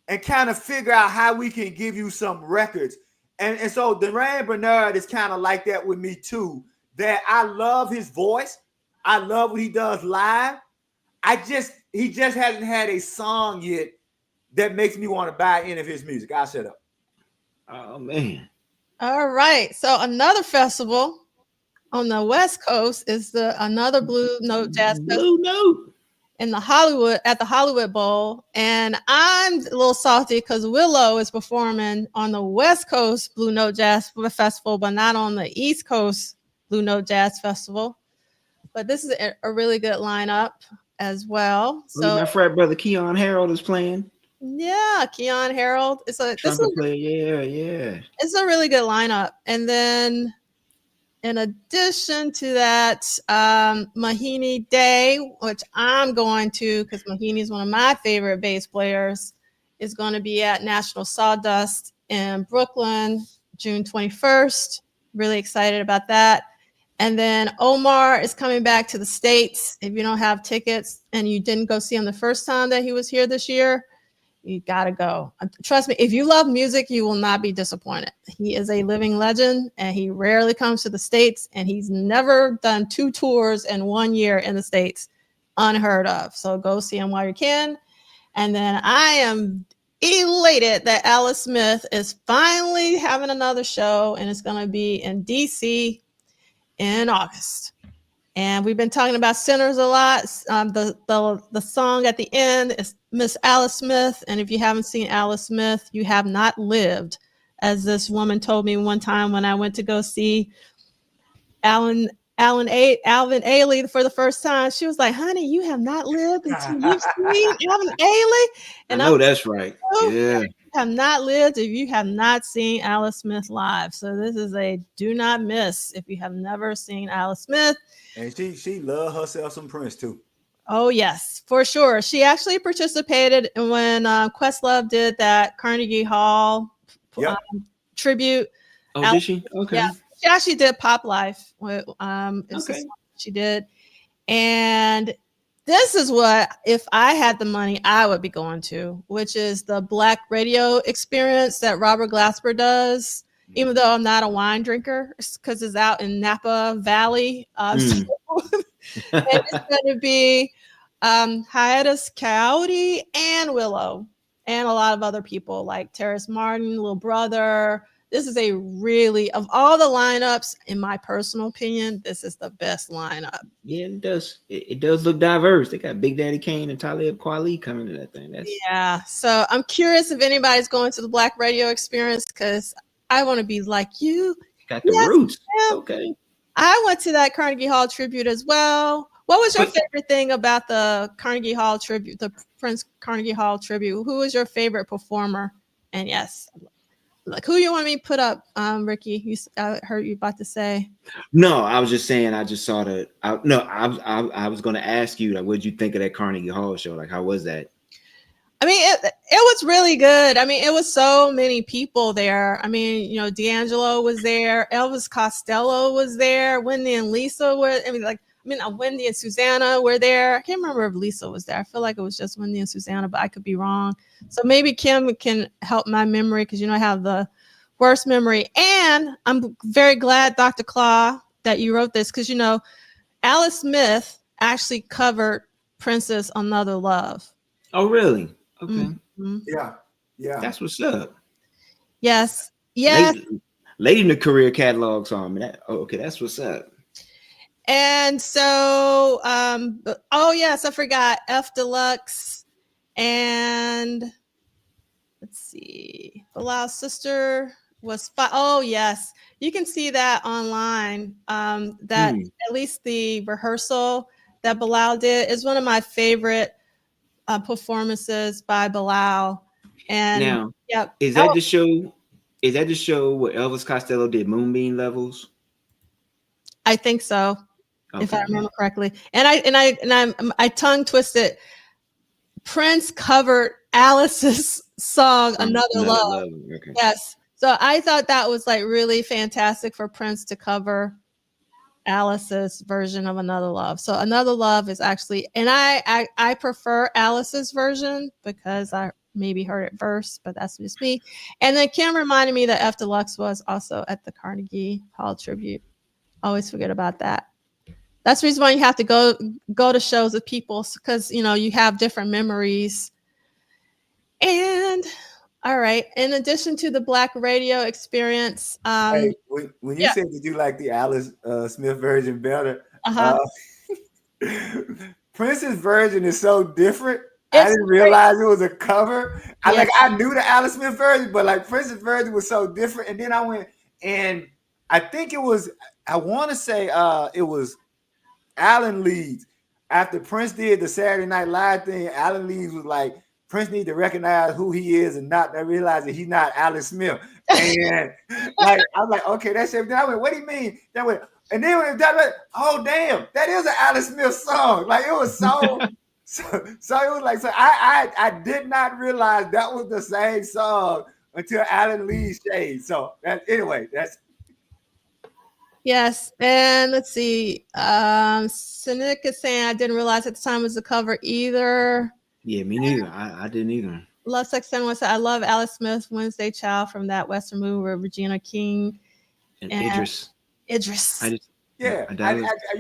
and kind of figure out how we can give you some records. And so Duane Bernard is kind of like that with me too, that I love his voice. I love what he does live. He just hasn't had a song yet that makes me want to buy any of his music. I'll shut up. Oh, man. All right. So another festival on the West Coast is another Blue Note Jazz Festival. Blue Note. At the Hollywood Bowl, and I'm a little salty because Willow is performing on the West Coast Blue Note Jazz Festival, but not on the East Coast Blue Note Jazz Festival. But this is a really good lineup as well. So my frat brother Keon Harold is playing. Yeah, Keon Harold. It's a really good lineup. And then in addition to that, Mahini Day, which I'm going to because Mahini is one of my favorite bass players, is going to be at National Sawdust in Brooklyn, June 21st. Really excited about that. And then Omar is coming back to the States. If you don't have tickets and you didn't go see him the first time that he was here this year, you got to go. Trust me, if you love music, you will not be disappointed. He is a living legend, and he rarely comes to the States, and he's never done 2 tours in 1 year in the States. Unheard of. So go see him while you can. And then I am elated that Alice Smith is finally having another show, and it's going to be in D.C. in August. And we've been talking about Sinners a lot. The song at the end is Miss Alice Smith. And if you haven't seen Alice Smith, you have not lived. As this woman told me one time when I went to go see Alvin Ailey for the first time. She was like, honey, you have not lived until you've seen Alvin Ailey. And I know that's right. Yeah. You have not lived if you have not seen Alice Smith live. So this is a do not miss if you have never seen Alice Smith. And she loved herself some Prince too. Oh, yes, for sure. She actually participated when Questlove did that Carnegie Hall tribute. Oh, did she? Okay. Yeah, she actually did Pop Life. She did. And this is what, if I had the money, I would be going to, which is the Black Radio experience that Robert Glasper does. Even though I'm not a wine drinker, because it's out in Napa Valley. And it's going to be Hiatus Coyote and Willow and a lot of other people like Terrace Martin, Little Brother. This is of all the lineups, in my personal opinion, this is the best lineup. Yeah, it does. It does look diverse. They got Big Daddy Kane and Talib Kweli coming to that thing. So I'm curious if anybody's going to the Black Radio experience, because I want to be like you. Got the roots. Okay. I went to that Carnegie Hall tribute as well. What was your favorite thing about the Carnegie Hall tribute, the Prince Carnegie Hall tribute? Who was your favorite performer? And yes, like who you want me to put up, Ricky? I heard you about to say. No, I was just saying. I just saw that. I was going to ask you, like, what did you think of that Carnegie Hall show? Like, how was that? I mean, it was really good. I mean, it was so many people there. I mean, D'Angelo was there. Elvis Costello was there. Wendy and Lisa were. Wendy and Susanna were there. I can't remember if Lisa was there. I feel like it was just Wendy and Susanna, but I could be wrong. So maybe Kim can help my memory, because I have the worst memory. And I'm very glad, Dr. Claw, that you wrote this because, you know, Alice Smith actually covered Prince's Another Love. Oh, really? Okay. Mm-hmm. Yeah. That's what's up. Yes. Yes. Late in the career catalog song. Okay, that's what's up. And so, oh yes, I forgot F Deluxe, and let's see, Bilal's sister was oh yes, you can see that online. That at least the rehearsal that Bilal did is one of my favorite performances by Bilal. And now, yeah, is that the show? Is that the show where Elvis Costello did Moonbeam Levels? I think so. Okay. If I remember correctly. And I tongue twisted. Prince covered Alice's song Another Love. Okay. Yes. So I thought that was like really fantastic for Prince to cover Alice's version of Another Love. So Another Love is actually, and I prefer Alice's version because I maybe heard it first, but that's just me. And then Kim reminded me that F Deluxe was also at the Carnegie Hall tribute. Always forget about that. That's the reason why you have to go to shows with people, because you know you have different memories. And all right, in addition to the Black radio experience, hey, when you said that you like the Alice Smith version better, Prince's version is so different. I didn't realize it was a cover. I knew the Alice Smith version, but like Prince's version was so different. And then I went and I think it was, I want to say it was Alan Leeds. After Prince did the Saturday Night Live thing, Alan Leeds was like, Prince need to recognize who he is and not realize that he's not Alice Smith. And like I was like, okay, that's it. Then I went, what do you mean? Then I went, and then when it done, oh damn, that is an Alice Smith song. Like it was so it was like, so I did not realize that was the same song until Alan Leeds shade. So anyway, that's. Yes, and let's see. Cynic is saying I didn't realize at the time it was a cover either. Yeah, me neither. I didn't either. Love Sex and was I love Alice Smith, Wednesday Child from that Western movie with Regina King and Idris. You're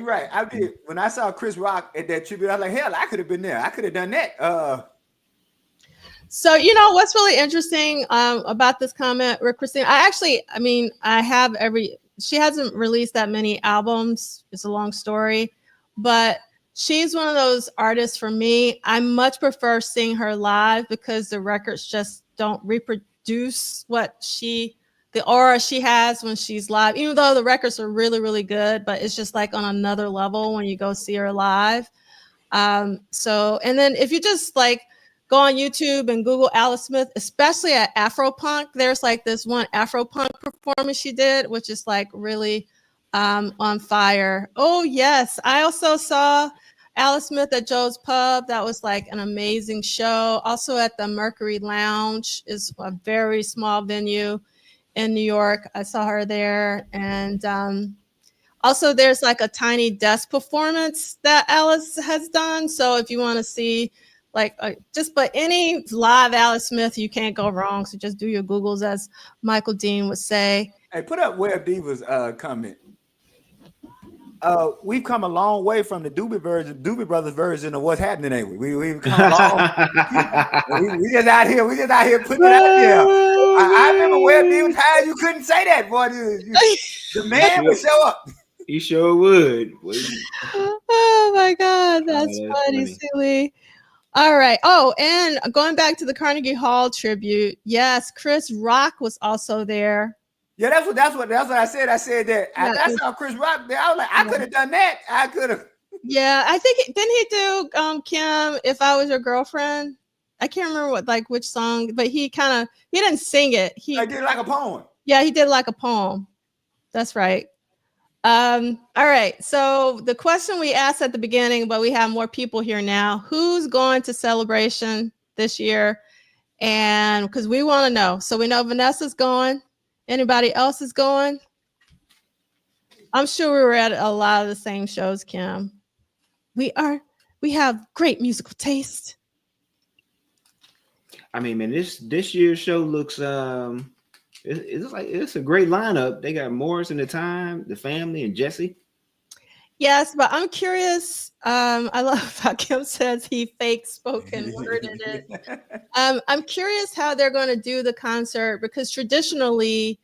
right. I did when I saw Chris Rock at that tribute. I was like, hell, I could have been there. I could have done that. So you know what's really interesting about this comment, Rick Christine? She hasn't released that many albums. It's a long story, but she's one of those artists for me. I much prefer seeing her live because the records just don't reproduce the aura she has when she's live, even though the records are really, really good, but it's just like on another level when you go see her live. And then if you just like go on YouTube and Google Alice Smith, especially at Afropunk, there's like this one Afropunk performance she did, which is like really on fire. Oh yes. I also saw Alice Smith at Joe's Pub. That was like an amazing show. Also at the Mercury Lounge, is a very small venue in New York. I saw her there. And also there's like a Tiny Desk performance that Alice has done. So if you want to see like but any live Alice Smith, you can't go wrong. So just do your Googles, as Michael Dean would say. Hey, put up Web Divas comment. We've come a long way from the Doobie Brothers version of What's Happening, ain't we? We've come a long. we just out here putting it out there. I remember Web Divas how you couldn't say that, boy. The man would show up. He sure would. Oh my God, that's funny, silly. All right. Oh, and going back to the Carnegie Hall tribute, yes, Chris Rock was also there. Yeah, that's what I said. I said that I saw Chris Rock there. I was like, I could have done that. I could have. Yeah, I think didn't he do Kim, If I Was Your Girlfriend? I can't remember which song, but he didn't sing it. He did like a poem. Yeah, he did like a poem. That's right. All right. So the question we asked at the beginning, but we have more people here now. Who's going to Celebration this year? And because we want to know. So we know Vanessa's going. Anybody else is going? I'm sure we were at a lot of the same shows, Kim. We have great musical taste. I mean, man, this year's show looks It's like it's a great lineup. They got Morris and the Time, the Family, and Jesse. Yes, but I'm curious. I love how Kim says he fake spoken worded it. I'm curious how they're going to do the concert because traditionally,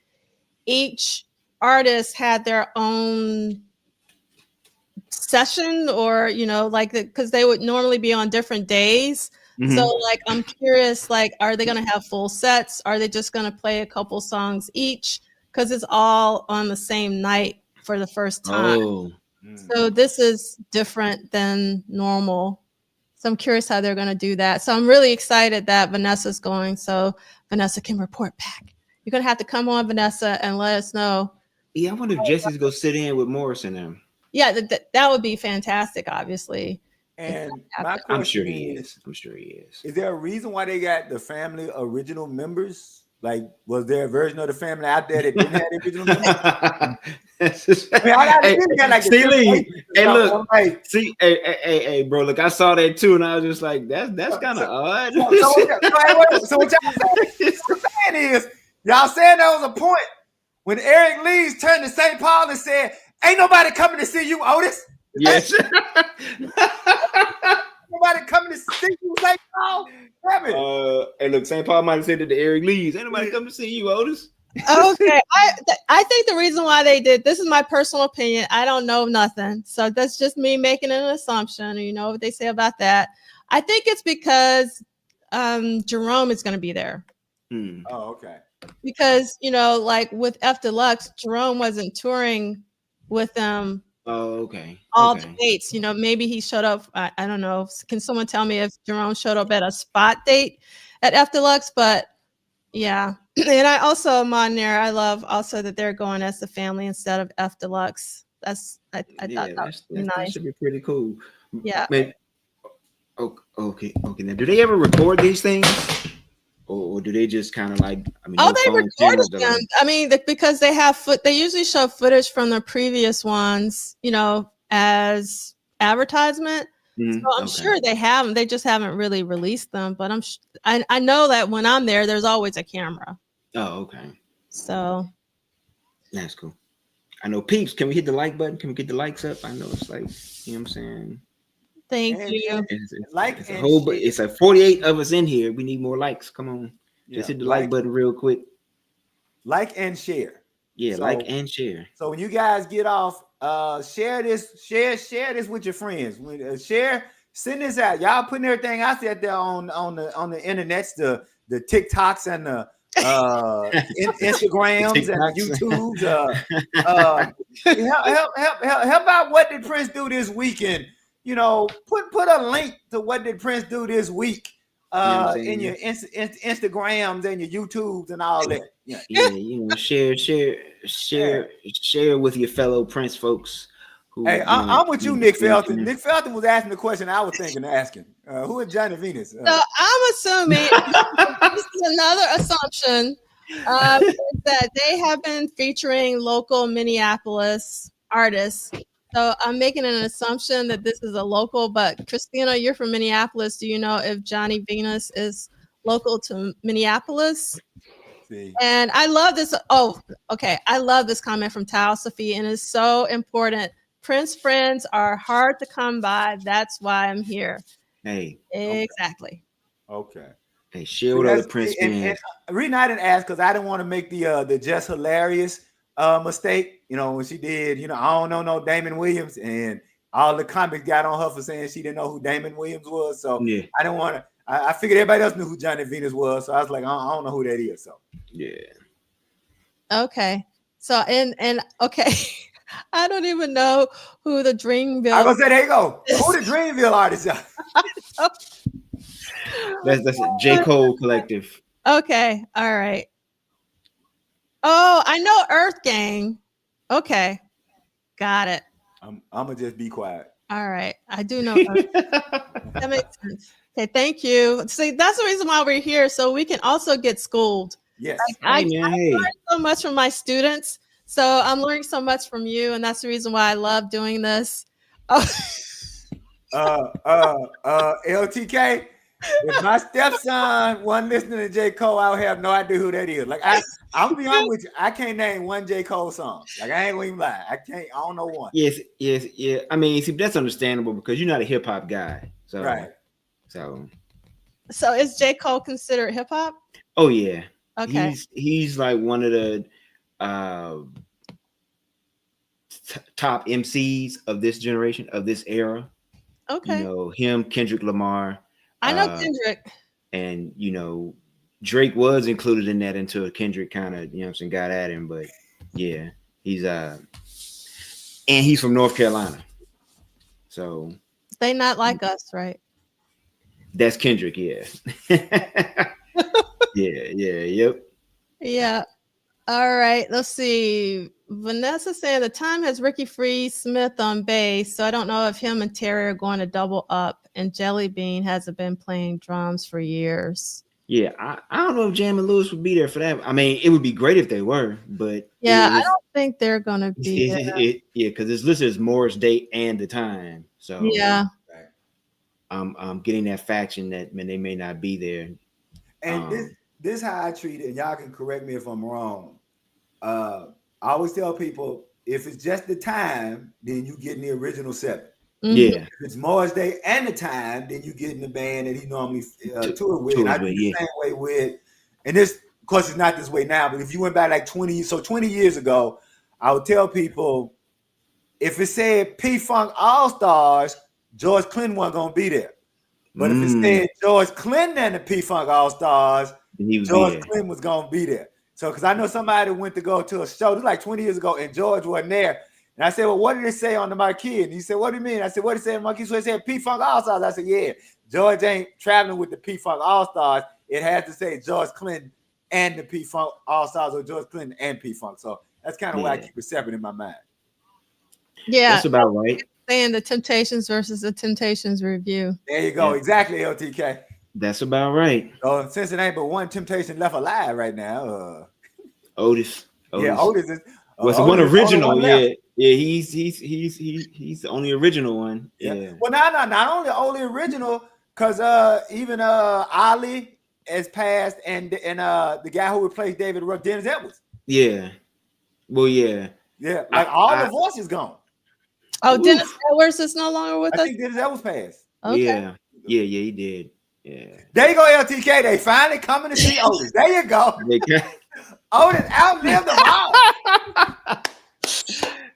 each artist had their own session, or like because they would normally be on different days. So like I'm curious, like, are they going to have full sets? Are they just going to play a couple songs each? Because it's all on the same night for the first time. Oh. So this is different than normal. So I'm curious how they're going to do that. So I'm really excited that Vanessa's going, so Vanessa can report back. You're going to have to come on, Vanessa, and let us know. Yeah, I wonder if Jesse's going to sit in with Morris and them. Yeah, that would be fantastic, obviously. And my question I'm sure he is. I'm sure he is. Is there a reason why they got the Family original members? Like, was there a version of the Family out there that didn't have the original members? Hey, bro, look, I saw that too, and I was just like, that's kind of odd. So what y'all saying is, y'all saying there was a point when Eric Lees turned to St. Paul and said, "Ain't nobody coming to see you, Otis." Yes. Nobody coming to see you, St. Paul. Hey, look, St. Paul might have said it to Eric Lees. Ain't nobody coming to see you, Otis. Okay, I think the reason why they did this is my personal opinion. I don't know nothing, so that's just me making an assumption. You know what they say about that. I think it's because Jerome is going to be there. Oh, okay. Because like with F Deluxe, Jerome wasn't touring with them. Oh, okay. All the dates, maybe he showed up. I don't know. Can someone tell me if Jerome showed up at a spot date at F Deluxe? But yeah, and I also am on there. I love also that they're going as the Family instead of F Deluxe. I thought that nice. Should be pretty cool. Yeah. Man, okay. Now, do they ever record these things? Or do they just kind of like? They recorded them. Because they have they usually show footage from the previous ones, as advertisement. So I'm sure they have them. They just haven't really released them. But I know that when I'm there, there's always a camera. Oh, okay. So that's cool. I know, peeps. Can we hit the like button? Can we get the likes up? I know it's like, you know what I'm saying. Thank you. It's like 48 of us in here. We need more likes. Come on. Just hit the like button real quick. Like and share. Yeah, like and share. So when you guys get off, share this with your friends. Send this out. Y'all putting everything out there on the internets, the TikToks and the Instagrams and the YouTubes. Help out. What did Prince do this weekend? Put a link to what did Prince do this week in your Instagrams and your YouTubes and all that. Share with your fellow Prince folks. I'm with you, Nick Felton. Nick Felton was asking the question I was thinking of asking. Who is Johnny Venus? So I'm assuming this is another assumption that they have been featuring local Minneapolis artists. So I'm making an assumption that this is a local, but Christina, you're from Minneapolis. Do you know if Johnny Venus is local to Minneapolis? See. And I love this. Oh, okay. I love this comment from Tao Sophie, and it's so important. Prince friends are hard to come by. That's why I'm here. Hey. Exactly. Okay. Hey, share with other Prince fans. The reason I didn't ask because I didn't want to make the just hilarious mistake. When she did, I don't know no Damon Williams, and all the comics got on her for saying she didn't know who Damon Williams was. So yeah. I didn't want to. I figured everybody else knew who Johnny Venus was, so I was like, I don't know who that is. So yeah. Okay. So and okay, I don't even know who the Dreamville. I was gonna say, there you go. Who the Dreamville artists are? That's a J. Cole collective. Okay. All right. Oh, I know Earth Gang. Okay. Got it. I'm gonna just be quiet. All right. I do know Earth. That makes sense. Okay, thank you. See, that's the reason why we're here, so we can also get schooled. Yes. I learned so much from my students, so I'm learning so much from you, and that's the reason why I love doing this. LTK, if my stepson wasn't listening to J. Cole, I would have no idea who that is. Like I'm gonna be honest with you. I can't name one J. Cole song. Like I ain't gonna even lie. I don't know one. Yes. Yeah. I mean, see, that's understandable because you're not a hip hop guy. So, Right. So is J. Cole considered hip hop? Oh yeah. Okay. He's like one of the top MCs of this generation, of this era. Okay. You know, him, Kendrick Lamar. I know Kendrick. And Drake was included in that until Kendrick kind of, got at him. But yeah, he's and he's from North Carolina. So they not like us, right? That's Kendrick, yeah. Yep. Yeah. All right, let's see. Vanessa saying the time has Ricky Free Smith on bass, so I don't know if him and Terry are going to double up, and Jelly Bean hasn't been playing drums for years. Yeah, I don't know if Jam and Lewis would be there for that. I mean, it would be great if they were, but yeah, I don't think they're going to be there. Because it's listed as Morris Day and the time. So yeah, I'm getting that faction that they may not be there. And this is how I treat it, and y'all can correct me if I'm wrong. I always tell people if it's just the time, then you get in the original 7. Mm-hmm. Yeah. If it's Morris Day and the time, then you get in the band that he normally toured with. And I do the same way with, and this, of course, it's not this way now, but if you went back like 20 years ago, I would tell people if it said P-Funk All-Stars, George Clinton wasn't going to be there. But if it said George Clinton and the P-Funk All-Stars, George Clinton was going to be there. So, because I know somebody went to go to a show, this was like 20 years ago, and George wasn't there. And I said, well, what did it say on the marquee? And he said, what do you mean? I said, what did it say on the marquee? So it said P-Funk All-Stars. I said, yeah, George ain't traveling with the P-Funk All-Stars. It has to say George Clinton and the P-Funk All-Stars, or George Clinton and P-Funk. So that's kind of why I keep it separate in my mind. Yeah. That's about right. Saying the Temptations versus the Temptations review. There you go. Yeah. Exactly, LTK. That's about right. So since it ain't but one Temptation left alive right now, Otis. Yeah, Otis is one original. Yeah, he's the only original one. Yeah. Well, not only original, because even Ali has passed, and the guy who replaced David Ruff, Dennis Edwards. Yeah. Well, yeah. Yeah, like all the voices gone. Oh, Dennis Edwards is no longer with us? I think Dennis Edwards passed. Okay. Yeah, he did. Yeah. There you go, LTK. They finally coming to see Otis. There you go. Otis outlived them all.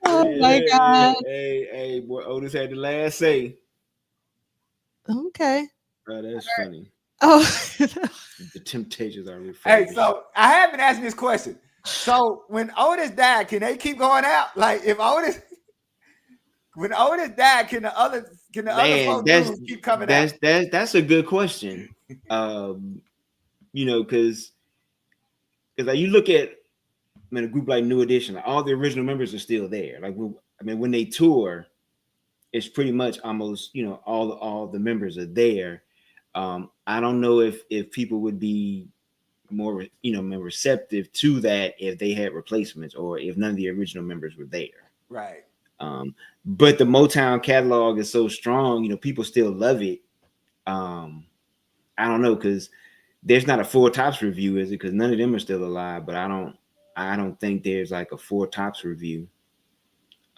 Oh my God. Hey, boy, Otis had the last say. Okay. Oh, that's funny. Oh. The Temptations are referred. Hey, so I have been asking this question. So when Otis died, can they keep going out? Like when Otis died, can the other folks keep coming out? That's a good question. Because like you look at a group like New Edition, like all the original members are still there. Like when they tour, it's pretty much almost all the members are there. I don't know if people would be more receptive to that if they had replacements or if none of the original members were there. Right. But the Motown catalog is so strong, people still love it. I don't know, because there's not a Four Tops review, is it? Because none of them are still alive, but I don't think there's like a Four Tops review.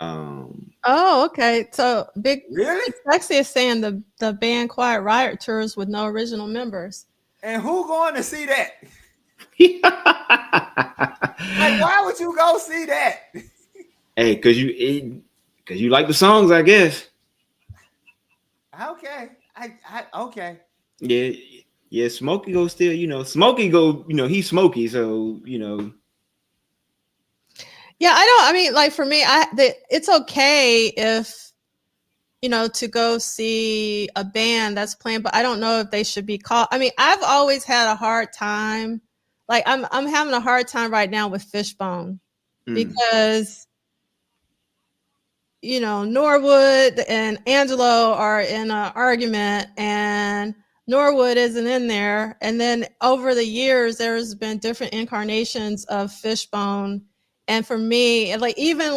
Oh, okay. So Big Sexy is saying the band Quiet Riot tours with no original members. And who going to see that? Like, why would you go see that? Hey, because you like the songs, I guess. Okay. Okay. Yeah. Smokey go still, Smokey go, he's Smokey, so Yeah, like for me, it's okay if to go see a band that's playing, but I don't know if they should be called. I mean, I've always had a hard time. Like I'm having a hard time right now with Fishbone because Norwood and Angelo are in an argument and Norwood isn't in there. And then over the years, there's been different incarnations of Fishbone. And for me, even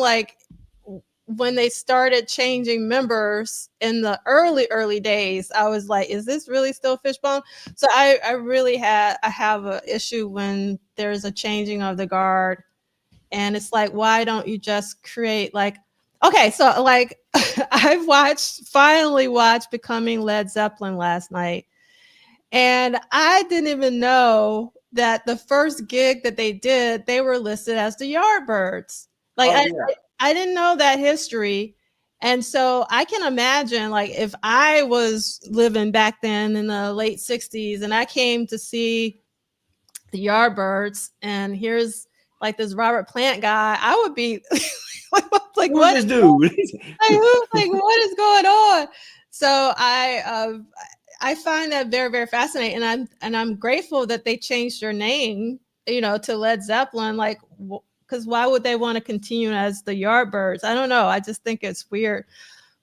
when they started changing members in the early days, I was like, is this really still Fishbone? So I have an issue when there's a changing of the guard. And it's like, why don't you just create like, okay, so like I finally watched Becoming Led Zeppelin last night. And I didn't even know that the first gig that they did, they were listed as the Yardbirds. Like I didn't know that history. And so I can imagine like if I was living back then in the late 60s and I came to see the Yardbirds and here's like this Robert Plant guy, I would be like, who's this dude? Like, what is going on? So I find that very, very fascinating, and I'm grateful that they changed their name, to Led Zeppelin. Like, because why would they want to continue as the Yardbirds? I don't know. I just think it's weird,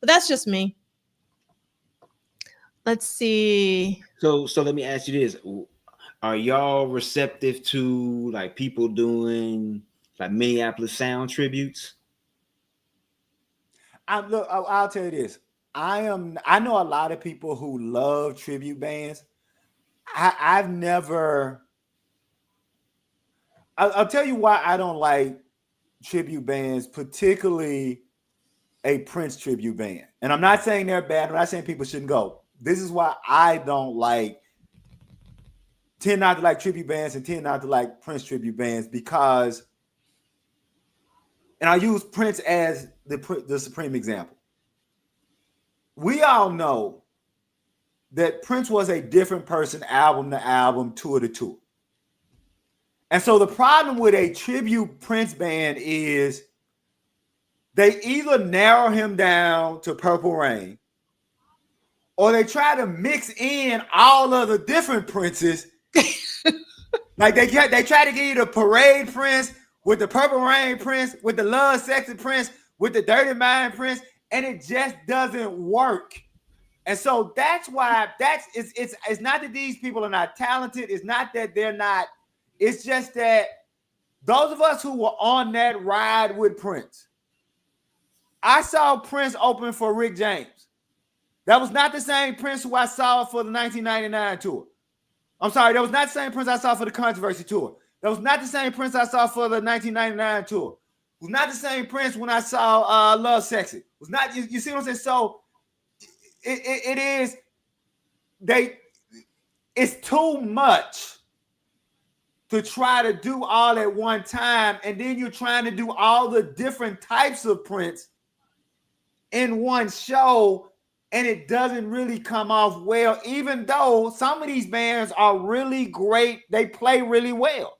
but that's just me. Let's see. So let me ask you this: are y'all receptive to like people doing like Minneapolis sound tributes? I'll tell you this. I know a lot of people who love tribute bands. I've never. I'll tell you why I don't like tribute bands, particularly a Prince tribute band. And I'm not saying they're bad. I'm not saying people shouldn't go. This is why I tend not to like tribute bands and tend not to like Prince tribute bands because, and I use Prince as the supreme example. We all know that Prince was a different person, album to album, tour to tour. And so the problem with a tribute Prince band is they either narrow him down to Purple Rain or they try to mix in all of the different Princes. Like they try to give you the Parade Prince with the Purple Rain Prince, with the Love Sexy Prince, with the Dirty Mind Prince, and it just doesn't work. And so that's why it's not that these people are not talented. It's not that they're not. It's just that those of us who were on that ride with Prince, I saw Prince open for Rick James. That was not the same Prince who I saw for the 1999 tour. I'm sorry, that was not the same Prince I saw for the Controversy tour. That was not the same Prince I saw for the 1999 tour. It was not the same Prince when I saw Love Sexy. It was not. You see what I'm saying? So it's too much to try to do all at one time, and then you're trying to do all the different types of Prince in one show, and it doesn't really come off well, even though some of these bands are really great. They play really well.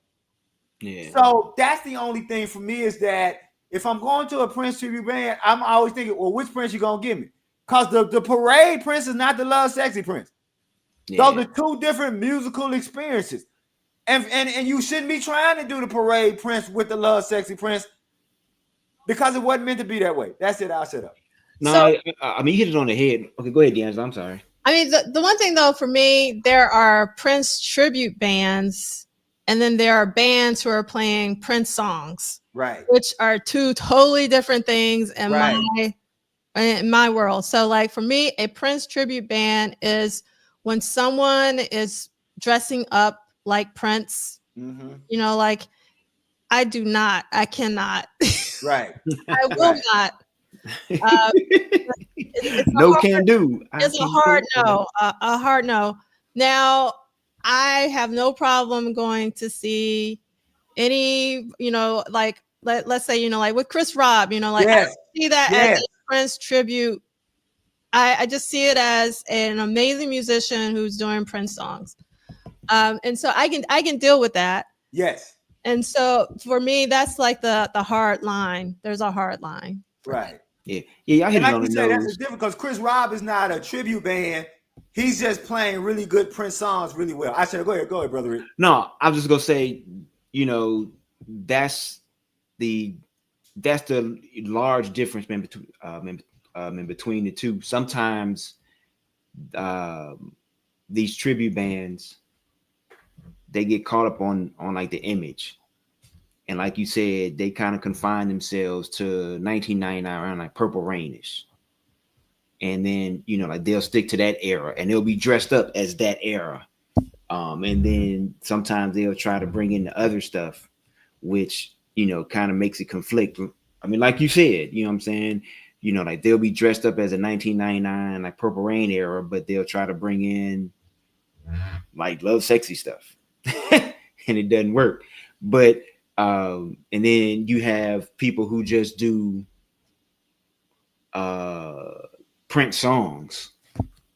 Yeah. So that's the only thing for me is that if I'm going to a Prince tribute band, I'm always thinking, well, which Prince you gonna give me? Because the Parade Prince is not the Love Sexy Prince. Yeah. Those are two different musical experiences. And you shouldn't be trying to do the Parade Prince with the Love Sexy Prince because it wasn't meant to be that way. That's it. I'll shut up. No, so, I mean, you hit it on the head. Okay, go ahead, D'Angelo. I'm sorry. I mean, the one thing, though, for me, there are Prince tribute bands, and then there are bands who are playing Prince songs, right? Which are two totally different things in my world. So, like, for me, a Prince tribute band is when someone is dressing up like Prince, like I cannot. Right. I will not. Can do. It's a hard no. A hard no. Now, I have no problem going to see any, like let's say, like with Chris Robb, like I see that as a Prince tribute. I just see it as an amazing musician who's doing Prince songs. And so I can deal with that. Yes. And so for me, that's like the hard line. There's a hard line. Right. Yeah. I hit it on the nose. That's different because Chris Robb is not a tribute band. He's just playing really good Prince songs really well. I said, go ahead, brother. No, I was just gonna say, that's the large difference between the two. Sometimes these tribute bands, they get caught up on like the image, And like you said, they kind of confine themselves to 1999 around like Purple Rainish. And then, you know, like they'll stick to that era and they'll be dressed up as that era. And then sometimes they'll try to bring in the other stuff, which, you know, kind of makes it conflict. I mean, like you said, you know what I'm saying? You know, like they'll be dressed up as a 1999 like Purple Rain era, but they'll try to bring in like Love Sexy stuff. And it doesn't work. But and then you have people who just do Prince songs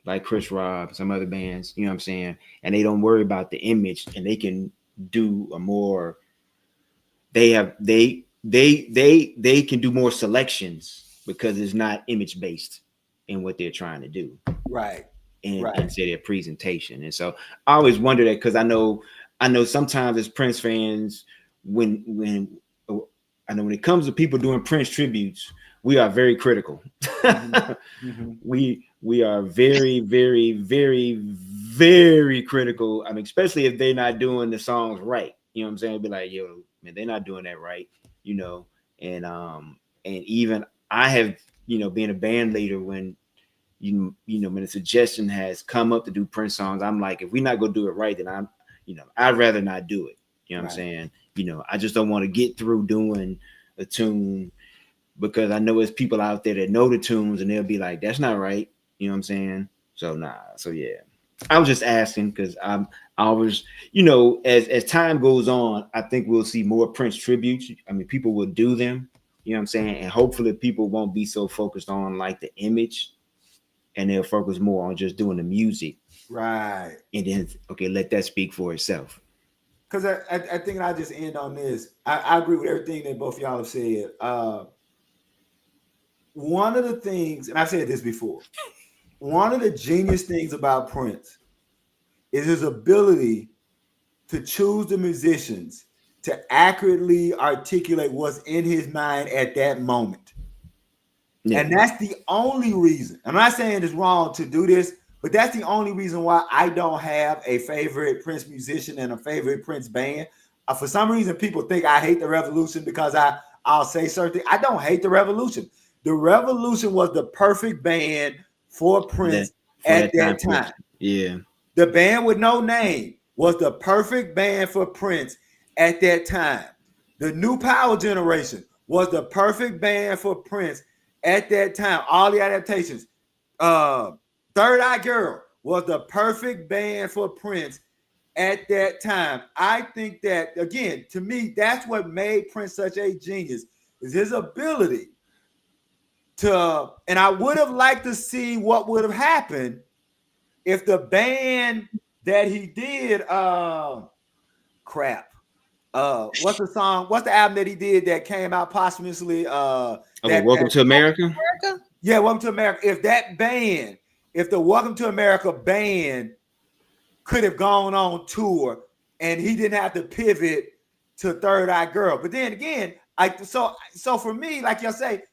like Chris Rock, some other bands, you know what I'm saying? And they don't worry about the image and they can do a more they can do more selections because it's not image based in what they're trying to do. Right. And say their presentation. And so I always wonder that because I know sometimes as Prince fans, when I know when it comes to people doing Prince tributes, we are very critical. Mm-hmm. We are very, very, very, very critical. I mean, especially if they're not doing the songs right. You know what I'm saying? Be like, yo, man, they're not doing that right, you know. And even I have, you know, being a band leader when you know, when a suggestion has come up to do Prince songs, I'm like, if we're not gonna do it right, then I'm, you know, I'd rather not do it. You know what I'm saying? You know, I just don't want to get through doing a tune because I know there's people out there that know the tunes and they'll be like, that's not right. You know what I'm saying? So nah. So yeah. I was just asking because I was, you know, as time goes on, I think we'll see more Prince tributes. I mean, people will do them, you know what I'm saying? And hopefully people won't be so focused on like the image and they'll focus more on just doing the music. Right. And then, okay, let that speak for itself. Because I think I'll just end on this. I agree with everything that both y'all have said. One of the things, and I've said this before, one of the genius things about Prince is his ability to choose the musicians to accurately articulate what's in his mind at that moment. Yeah. And that's the only reason. I'm not saying it's wrong to do this, but that's the only reason why I don't have a favorite Prince musician and a favorite Prince band. For some reason, people think I hate the Revolution because I'll say certain things. I don't hate the Revolution. The Revolution was the perfect band for Prince at that time. Yeah. The band with no name was the perfect band for Prince at that time. The New Power Generation was the perfect band for Prince at that time. All the adaptations. Third Eye Girl was the perfect band for Prince at that time. I think that, again, to me, that's what made Prince such a genius, is his ability to, and I would have liked to see what would have happened if the band that he did, what's the song? What's the album that he did that came out posthumously? Welcome to America? Yeah, Welcome to America. If the Welcome to America band could have gone on tour and he didn't have to pivot to Third Eye Girl. But then again, so for me, like y'all say,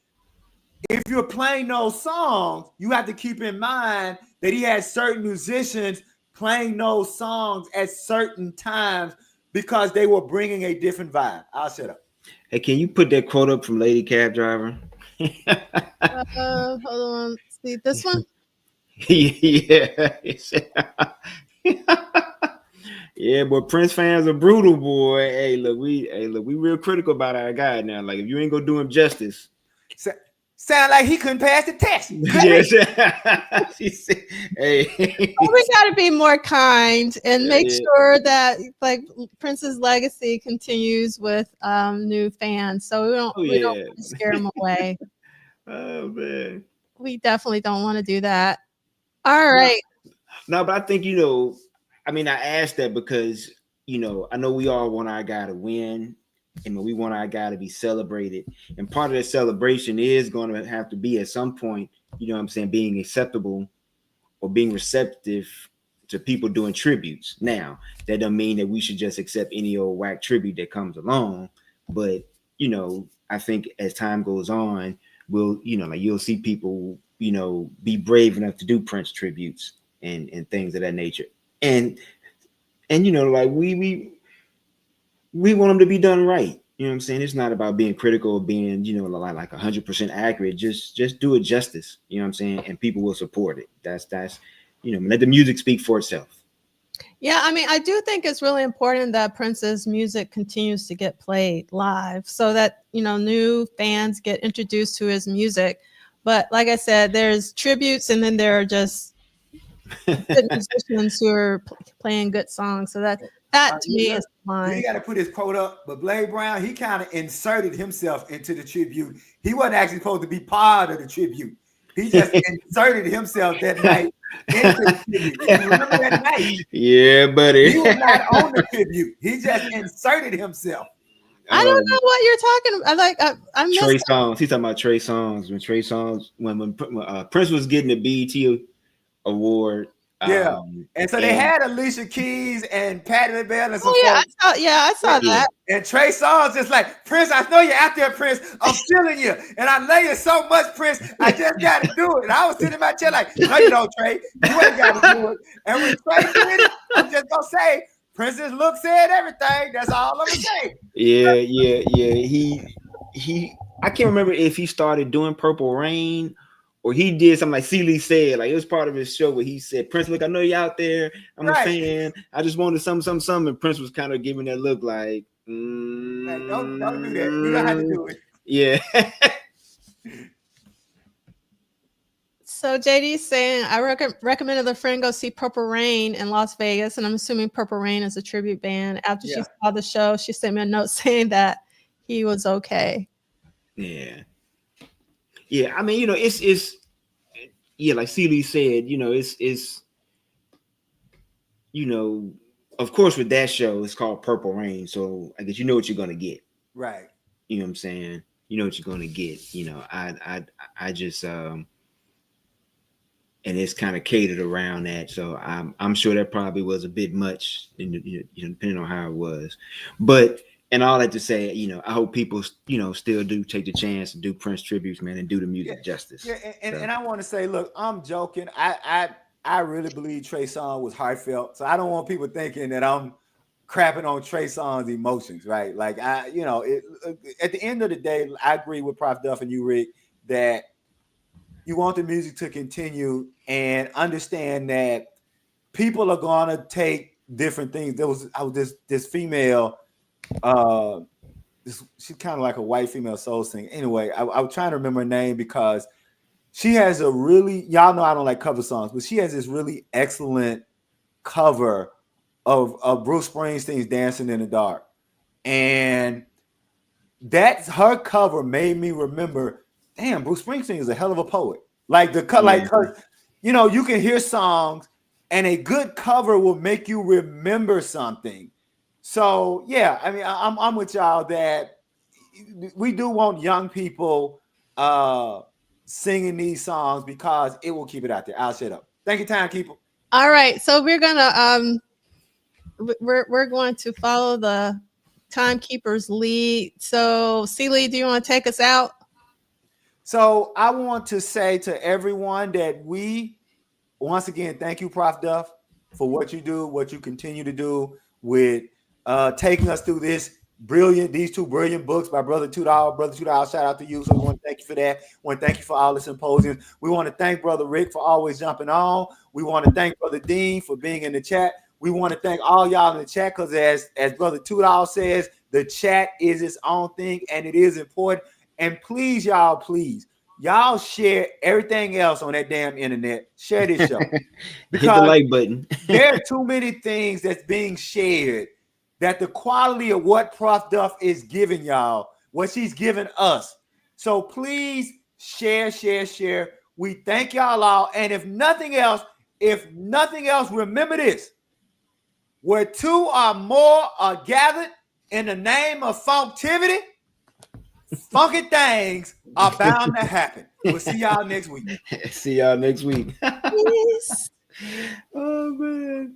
if you're playing those songs, you have to keep in mind that he had certain musicians playing those songs at certain times because they were bringing a different vibe. I'll shut up. Hey, can you put that quote up from Lady Cab Driver? Hold on. See this one? Yeah. Yeah, but Prince fans are brutal, boy. Hey, look, we real critical about our guy now. Like, if you ain't gonna do him justice. Sound like he couldn't pass the test. Yes. Hey. Well, we got to be more kind and make sure that like Prince's legacy continues with new fans. So we don't want to scare them away. Oh man, we definitely don't want to do that. All right. No, but I think, you know, I mean, I asked that because, you know, I know we all want our guy to win. And we want our guy to be celebrated. And part of that celebration is going to have to be at some point, you know what I'm saying, being acceptable or being receptive to people doing tributes. Now, that doesn't mean that we should just accept any old whack tribute that comes along. But, you know, I think as time goes on, we'll, you know, like you'll see people, you know, be brave enough to do Prince tributes and things of that nature. And you know, like we want them to be done right. You know what I'm saying? It's not about being critical or being, like 100% accurate. Just do it justice. You know what I'm saying? And people will support it. That's let the music speak for itself. Yeah, I mean, I do think it's really important that Prince's music continues to get played live so that, new fans get introduced to his music. But like I said, there's tributes and then there are just good musicians who are playing good songs. So that to me is fine. You got to put his quote up, but Blade Brown, he kind of inserted himself into the tribute. He wasn't actually supposed to be part of the tribute. He just inserted himself that night into the tribute. You remember that night? Yeah, buddy. He was not on the tribute. He just inserted himself. I don't know what you're talking about. I missed Trey Songz. He's talking about Trey Songz. When Prince was getting the BET award. Yeah, and so they had Alicia Keys and Patti LaBelle and some folks. I saw that. And Trey Songz just like, Prince, I know you're out there, Prince. I'm feeling you, and I love you so much, Prince. I just got to do it. And I was sitting in my chair like, no, you don't, Trey. You ain't got to do it. And when Trey did it, I'm just gonna say, Prince's look said everything. That's all I'm gonna say. Yeah. He. I can't remember if he started doing Purple Rain. Or he did something like Celie said, like it was part of his show where he said, Prince, look, I know you're out there. I'm a fan. I just wanted something. And Prince was kind of giving that look like, don't do that. You don't have to do it. Yeah. So JD's saying, I recommended a friend go see Purple Rain in Las Vegas. And I'm assuming Purple Rain is a tribute band. After she saw the show, she sent me a note saying that he was okay. Yeah. Yeah, I mean, it's like Celie said, it's of course with that show, it's called Purple Rain. So I guess you know what you're gonna get. Right. You know what I'm saying? You know what you're gonna get. I just and it's kind of catered around that. So I'm sure that probably was a bit much, depending on how it was. But and all that to say, I hope people, still do take the chance to do Prince tributes, man, and do the music justice. Yeah, and I want to say, look, I'm joking. I really believe Trey Songz was heartfelt, so I don't want people thinking that I'm crapping on Trey Songz' emotions, right? Like at the end of the day, I agree with Prof Duff and you, Rick, that you want the music to continue and understand that people are gonna take different things. There was this female. She's kind of like a white female soul singer. Anyway, I was trying to remember her name because she has a really, y'all know I don't like cover songs, but she has this really excellent cover of Bruce Springsteen's Dancing in the Dark. And that's her cover made me remember, damn, Bruce Springsteen is a hell of a poet. Like you can hear songs and a good cover will make you remember something. So yeah, I mean, I'm with y'all that we do want young people singing these songs because it will keep it out there. I'll shut up. Thank you, timekeeper. All right, so we're gonna we're going to follow the timekeeper's lead. So Celie, do you want to take us out? So I want to say to everyone that we once again thank you, Prof Duff, for what you do, what you continue to do with taking us through these two brilliant books by Brother Tudahl. Brother Tudahl, shout out to you. So we want to thank you for that. We want to thank you for all the symposiums. We want to thank Brother Rick for always jumping on. We want to thank Brother Dean for being in the chat. We want to thank all y'all in the chat because as Brother Tudahl says, the chat is its own thing and it is important. And please, y'all share everything else on that damn internet. Share this show. Hit the like button. There are too many things that's being shared that the quality of what Prof Duff is giving y'all, what she's giving us. So please share. We thank y'all all. And if nothing else, remember this. Where two or more are gathered in the name of funktivity, funky things are bound to happen. We'll see y'all next week. See y'all next week. Yes. Oh, man.